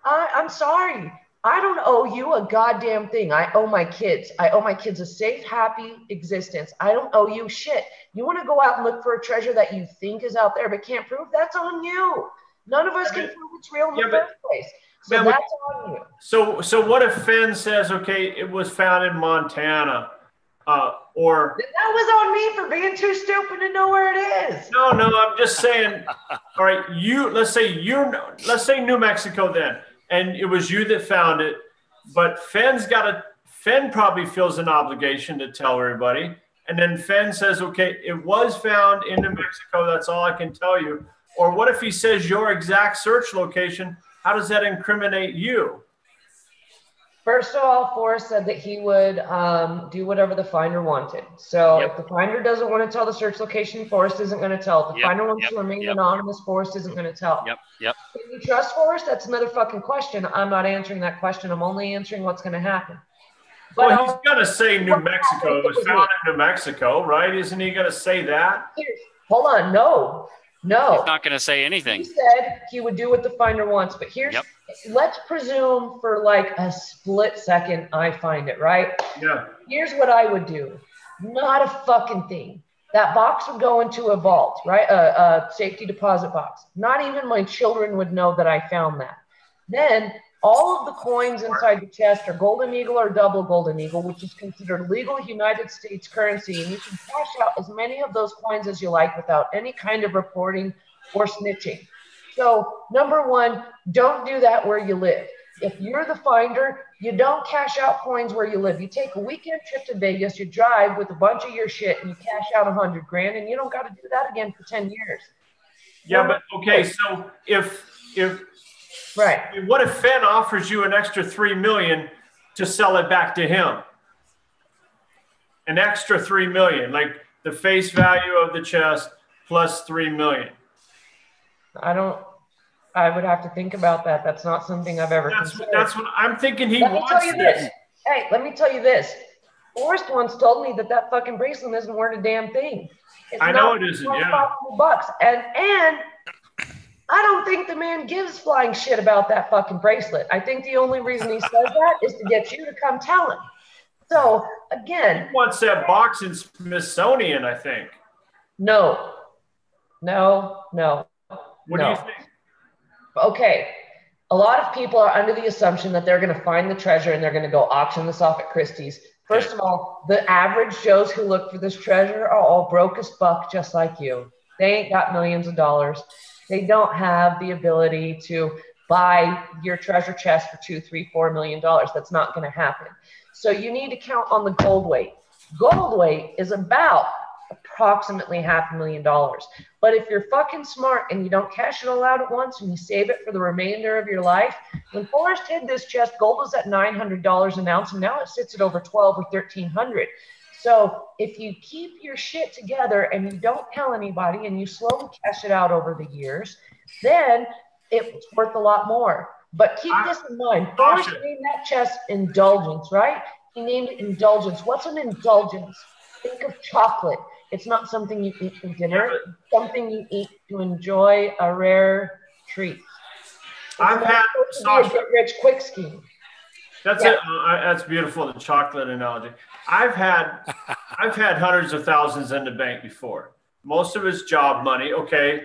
I'm sorry. I don't owe you a goddamn thing. I owe my kids. I owe my kids a safe, happy existence. I don't owe you shit. You want to go out and look for a treasure that you think is out there but can't prove? That's on you. None of us can prove it's real in the first place. So that's on you. So what if Fenn says, okay, it was found in Montana? Or that was on me for being too stupid to know where it is. No, I'm just saying. All right, let's say New Mexico then. And it was you that found it, but Fenn probably feels an obligation to tell everybody. And then Fenn says, okay, it was found in New Mexico. That's all I can tell you. Or what if he says your exact search location? How does that incriminate you? First of all, Forrest said that he would do whatever the finder wanted. So if the finder doesn't want to tell the search location, Forrest isn't going to tell. If the finder wants to remain anonymous, Forrest isn't going to tell. Yep. Can you trust Forrest? That's another fucking question. I'm not answering that question. I'm only answering what's going to happen. But he's going to say New Mexico. It was found in New Mexico, right? Isn't he going to say that? Hold on. No. He's not going to say anything. He said he would do what the finder wants. But let's presume for like a split second I find it, right? Yeah. Here's what I would do. Not a fucking thing. That box would go into a vault, right? A safety deposit box. Not even my children would know that I found that. Then all of the coins inside the chest are golden eagle or double golden eagle, which is considered legal United States currency. And you can cash out as many of those coins as you like without any kind of reporting or snitching. So number one, don't do that where you live. If you're the finder, you don't cash out coins where you live. You take a weekend trip to Vegas, you drive with a bunch of your shit and you cash out $100,000 and you don't got to do that again for 10 years. Yeah, but okay. So if right. What if Fenn offers you an extra $3 million to sell it back to him? An extra $3 million, like the face value of the chest plus $3 million. I would have to think about that. That's not something I've ever considered. That's what I'm thinking. Let me tell you this. Hey, let me tell you this. Forrest once told me that fucking bracelet isn't worth a damn thing. I know it isn't. Yeah. $500. And I don't think the man gives flying shit about that fucking bracelet. I think the only reason he says that is to get you to come tell him. So again, he wants that box in Smithsonian, I think. No. What do you think? Okay. A lot of people are under the assumption that they're going to find the treasure and they're going to go auction this off at Christie's. First of all, the average Joes who look for this treasure are all broke as fuck, just like you. They ain't got millions of dollars. They don't have the ability to buy your treasure chest for $2, $3, $4 million. That's not going to happen. So you need to count on the gold weight. Gold weight is about approximately $500,000. But if you're fucking smart and you don't cash it all out at once and you save it for the remainder of your life, when Forrest hid this chest, gold was at $900 an ounce, and now it sits at over $1,200 or $1,300. So if you keep your shit together and you don't tell anybody and you slowly cash it out over the years, then it's worth a lot more. But keep this in mind. Forrest named that chest indulgence, right? He named it indulgence. What's an indulgence? Think of chocolate. It's not something you eat for dinner. It's something you eat to enjoy a rare treat. I've had a get-rich quick scheme. That's it. That's beautiful. The chocolate analogy. I've had hundreds of thousands in the bank before. Most of it's job money. Okay,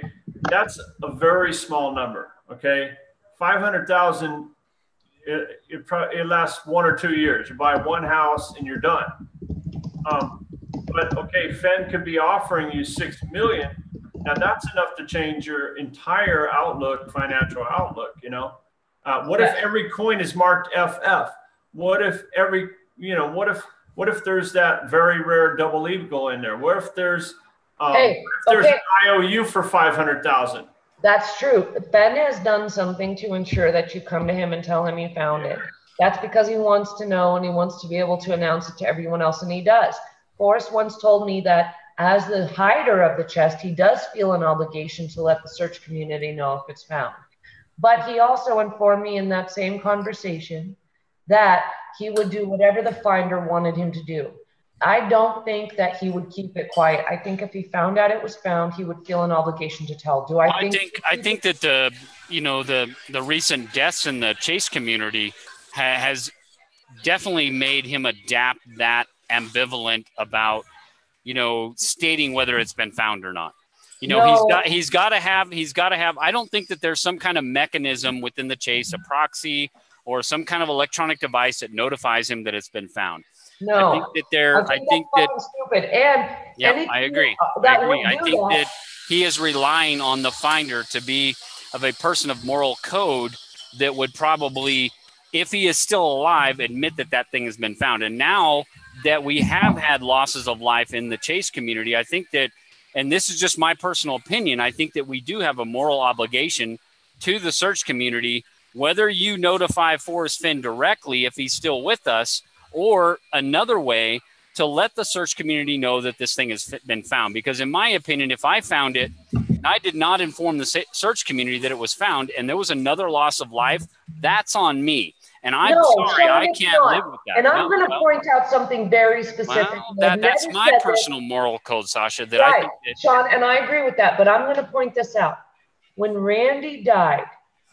that's a very small number. Okay, 500,000. It lasts 1 or 2 years. You buy one house and you're done. But okay, Fenn could be offering you 6 million. Now that's enough to change your entire outlook, financial outlook. You know, what if every coin is marked FF? What if every, what if there's that very rare double eagle in there? What if there's an IOU for 500,000? That's true. Ben has done something to ensure that you come to him and tell him you found it. That's because he wants to know and he wants to be able to announce it to everyone else, and he does. Forrest once told me that as the hider of the chest, he does feel an obligation to let the search community know if it's found. But he also informed me in that same conversation that he would do whatever the finder wanted him to do. I don't think that he would keep it quiet. I think if he found out it was found, he would feel an obligation to tell. I think that the recent deaths in the chase community has definitely made him adapt that ambivalent about, stating whether it's been found or not. He's got to have, I don't think that there's some kind of mechanism within the chase, a proxy or some kind of electronic device that notifies him that it's been found. No, I think that stupid. And I agree. I think that he is relying on the finder to be of a person of moral code that would probably, if he is still alive, admit that that thing has been found. And now that we have had losses of life in the chase community, I think that, and this is just my personal opinion, I think that we do have a moral obligation to the search community, whether you notify Forrest Fenn directly if he's still with us, or another way to let the search community know that this thing has been found. Because in my opinion, if I found it, I did not inform the search community that it was found, and there was another loss of life, that's on me. And I'm sorry, I can't live with that. And I'm going to point out something very specific. Well, that's my personal moral code, Sasha. That I think that, Sean, and I agree with that, but I'm going to point this out. When Randy died,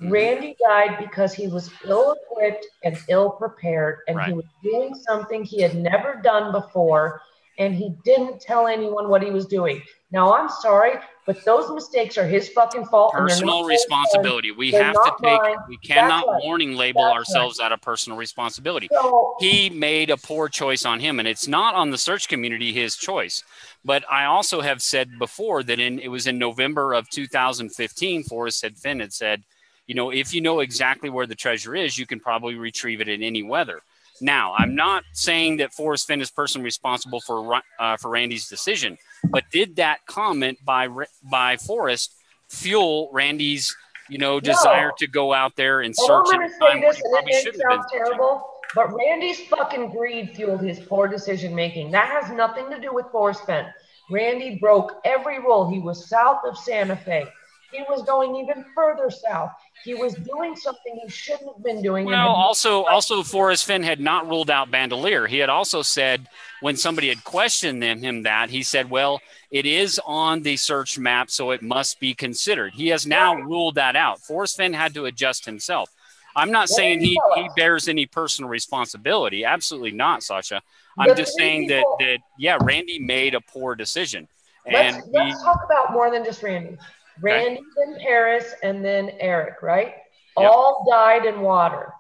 Randy died because he was ill-equipped and ill-prepared, and he was doing something he had never done before, and he didn't tell anyone what he was doing. Now, I'm sorry, but those mistakes are his fucking fault. Personal responsibility. We cannot warning label ourselves out of personal responsibility. So, he made a poor choice on him, and it's not on the search community his choice. But I also have said before that it was in November of 2015, Forrest Fenn had said, if you know exactly where the treasure is, you can probably retrieve it in any weather. Now, I'm not saying that Forrest Fenn is personally responsible for Randy's decision, but did that comment by Forrest fuel Randy's, desire to go out there and search? I'm going to say this, and it sounds terrible, but Randy's fucking greed fueled his poor decision making. That has nothing to do with Forrest Fenn. Randy broke every rule. He was south of Santa Fe. He was going even further south. He was doing something he shouldn't have been doing. Well, also Forrest Fenn had not ruled out Bandolier. He had also said, when somebody had questioned him that, he said, well, it is on the search map, so it must be considered. He has now ruled that out. Forrest Fenn had to adjust himself. I'm not saying he bears any personal responsibility. Absolutely not, Sasha. I'm just saying that Randy made a poor decision. And let's talk about more than just Randy. Randy, then Paris, and then Eric, right? Yep. All died in water.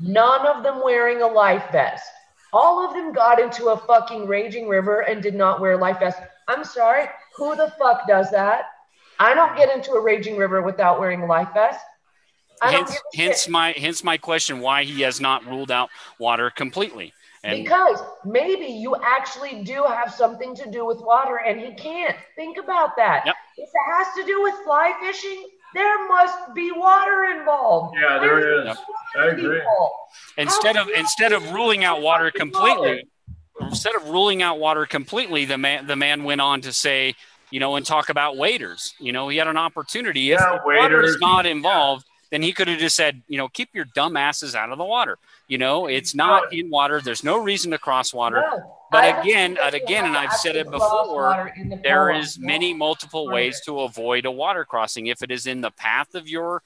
None of them wearing a life vest. All of them got into a fucking raging river and did not wear a life vest. I'm sorry, who the fuck does that? I don't get into a raging river without wearing a life vest. Hence my question, why he has not ruled out water completely. Because maybe you actually do have something to do with water and he can't. Think about that. Yep. If it has to do with fly fishing, there must be water involved. Yeah, there is. I agree. Instead of ruling out water completely, the man went on to say, and talk about waders. He had an opportunity. If water is not involved, then he could have just said, keep your dumb asses out of the water. It's not in water. There's no reason to cross water. No. But again, and I've said it before, there is multiple ways to avoid a water crossing. If it is in the path of your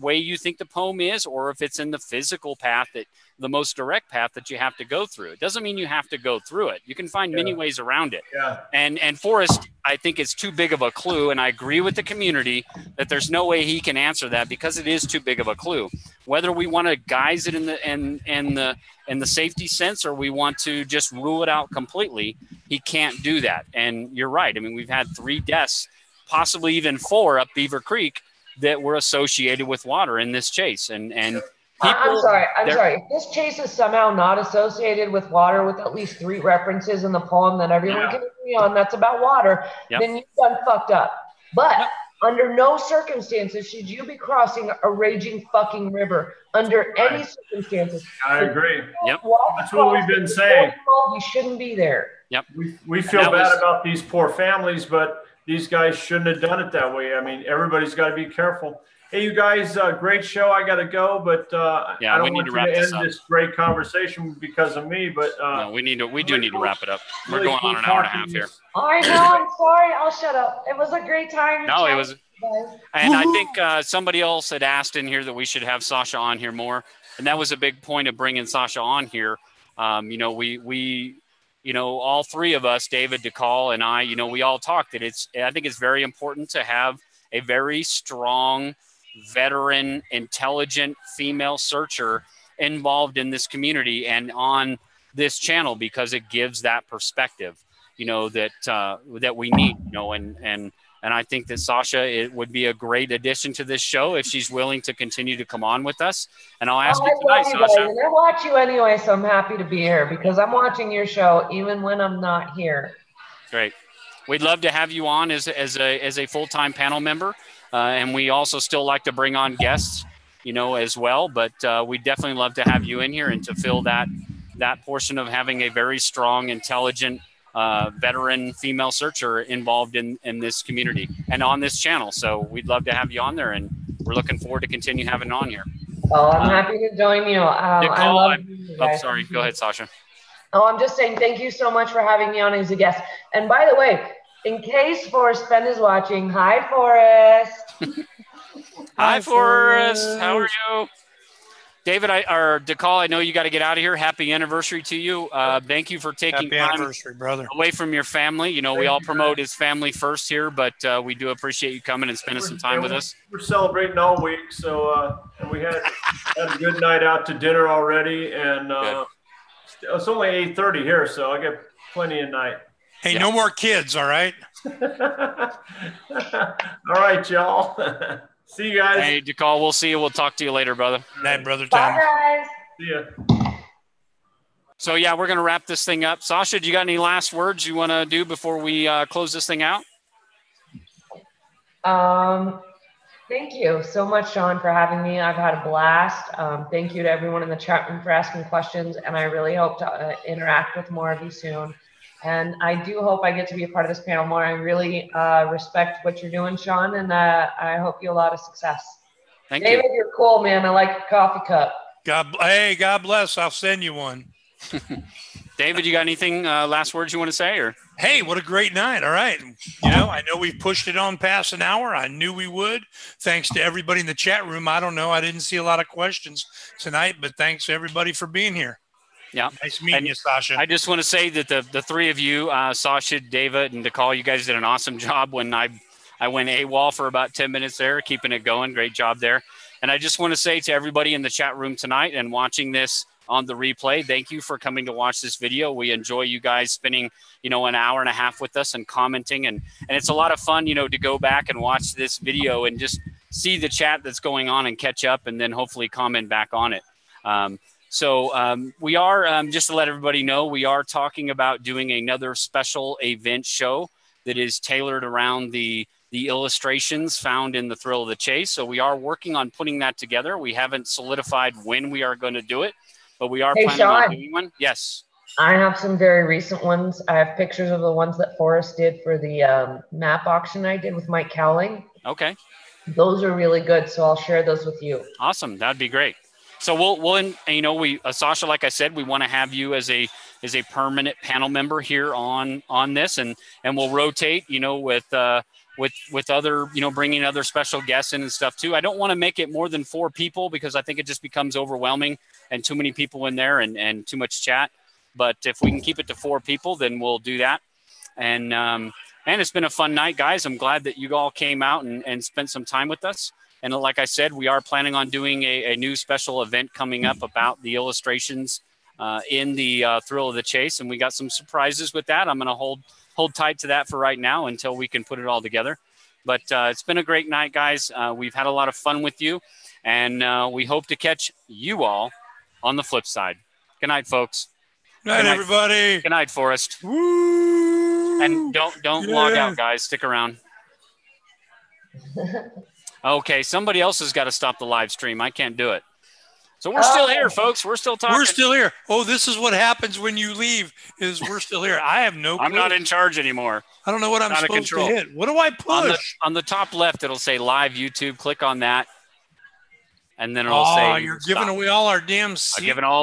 way you think the poem is, or if it's in the physical path, the most direct path that you have to go through. It doesn't mean you have to go through it. You can find many ways around it. Yeah. And Forrest, I think it's too big of a clue, and I agree with the community that there's no way he can answer that because it is too big of a clue. Whether we want to guise it in the safety sense or we want to just rule it out completely, he can't do that. And you're right. I mean, we've had 3 deaths, possibly even 4 up Beaver Creek that were associated with water in this chase. And I'm sorry. If this chase is somehow not associated with water, with at least 3 references in the poem that everyone can agree on that's about water, then you've done fucked up. But under no circumstances should you be crossing a raging fucking river. Under any circumstances. I agree. Yep. That's what we've been saying. You shouldn't be there. Yep. We feel bad about these poor families, but these guys shouldn't have done it that way. I mean, everybody's got to be careful. Hey, you guys, great show. I got to go, but I don't want you to end this great conversation because of me. But no, we do need to wrap it up. We're going on an hour and a half here. I know. I'm sorry. I'll shut up. It was a great time. No, it was. And I think somebody else had asked in here that we should have Sasha on here more, and that was a big point of bringing Sasha on here. We all 3 of us, David, DeCall, and I, we all talked that I think it's very important to have a very strong, veteran, intelligent female searcher involved in this community and on this channel because it gives that perspective, that we need, and I think that Sasha, it would be a great addition to this show if she's willing to continue to come on with us. And I'll ask you tonight, Sasha. I watch you anyway, so I'm happy to be here because I'm watching your show even when I'm not here. Great. We'd love to have you on as a full-time panel member. And we also still like to bring on guests, as well. But we definitely love to have you in here and to fill that portion of having a very strong, intelligent, veteran female searcher involved in this community and on this channel. So we'd love to have you on there, and we're looking forward to continue having on here. Oh, I'm happy to join you. Sorry. Go ahead, Sasha. Oh, I'm just saying thank you so much for having me on as a guest. And by the way, in case Forrest Fenn is watching, hi, Forrest. Hi, Forrest. How are you? David, DeCall, I know you got to get out of here. Happy anniversary to you. Thank you for taking time brother. away from your family. We all promote his family first here, but we do appreciate you coming and spending some time with us. We're celebrating all week, so and we had a good night out to dinner already, and it's only 8:30 here, so I got plenty of night. Hey, no more kids, all right? All right, y'all. See you guys. Hey, DeCall, we'll see you. We'll talk to you later, brother. Night, brother Tom. Bye, guys. See ya. So, yeah, we're going to wrap this thing up. Sasha, do you got any last words you want to do before we close this thing out? Thank you so much, Sean, for having me. I've had a blast. Thank you to everyone in the chat room for asking questions, and I really hope to interact with more of you soon. And I do hope I get to be a part of this panel more. I really respect what you're doing, Sean, and I hope you a lot of success. Thank David, you. you're cool, man. I like your coffee cup. God bless. I'll send you one. David, you got anything last words you want to say? Or hey, what a great night. All right. I know we've pushed it on past an hour. I knew we would. Thanks to everybody in the chat room. I don't know. I didn't see a lot of questions tonight, but thanks to everybody for being here. Yeah. Nice meeting you, Sasha. I just want to say that the 3 of you, Sasha, David, and DeCall, you guys did an awesome job when I went AWOL for about 10 minutes there, keeping it going. Great job there. And I just want to say to everybody in the chat room tonight and watching this on the replay, thank you for coming to watch this video. We enjoy you guys spending, an hour and a half with us and commenting. And it's a lot of fun, to go back and watch this video and just see the chat that's going on and catch up and then hopefully comment back on it. So we are, just to let everybody know, we are talking about doing another special event show that is tailored around the illustrations found in the Thrill of the Chase. So we are working on putting that together. We haven't solidified when we are going to do it, but we are planning on doing one. Yes. I have some very recent ones. I have pictures of the ones that Forrest did for the map auction I did with Mike Cowling. Okay. Those are really good. So I'll share those with you. Awesome. That'd be great. So Sasha, like I said, we want to have you as a permanent panel member here on this, and we'll rotate, with other, bringing other special guests in and stuff too. I don't want to make it more than 4 people because I think it just becomes overwhelming and too many people in there and too much chat. But if we can keep it to 4 people, then we'll do that. And it's been a fun night, guys. I'm glad that you all came out and spent some time with us. And like I said, we are planning on doing a new special event coming up about the illustrations in the Thrill of the Chase. And we got some surprises with that. I'm going to hold tight to that for right now until we can put it all together. But it's been a great night, guys. We've had a lot of fun with you. And we hope to catch you all on the flip side. Good night, folks. Good night, everybody. Good night, Forrest. Woo! And don't log out, guys. Stick around. Okay, somebody else has got to stop the live stream. I can't do it. So we're still here, folks. We're still talking. We're still here. Oh, this is what happens when you leave, is we're still here. I have no clue. I'm not in charge anymore. I don't know what I'm supposed to hit. What do I push? On the top left, it'll say live YouTube. Click on that. And then it'll say, you're giving away all our damn seats. I'm giving all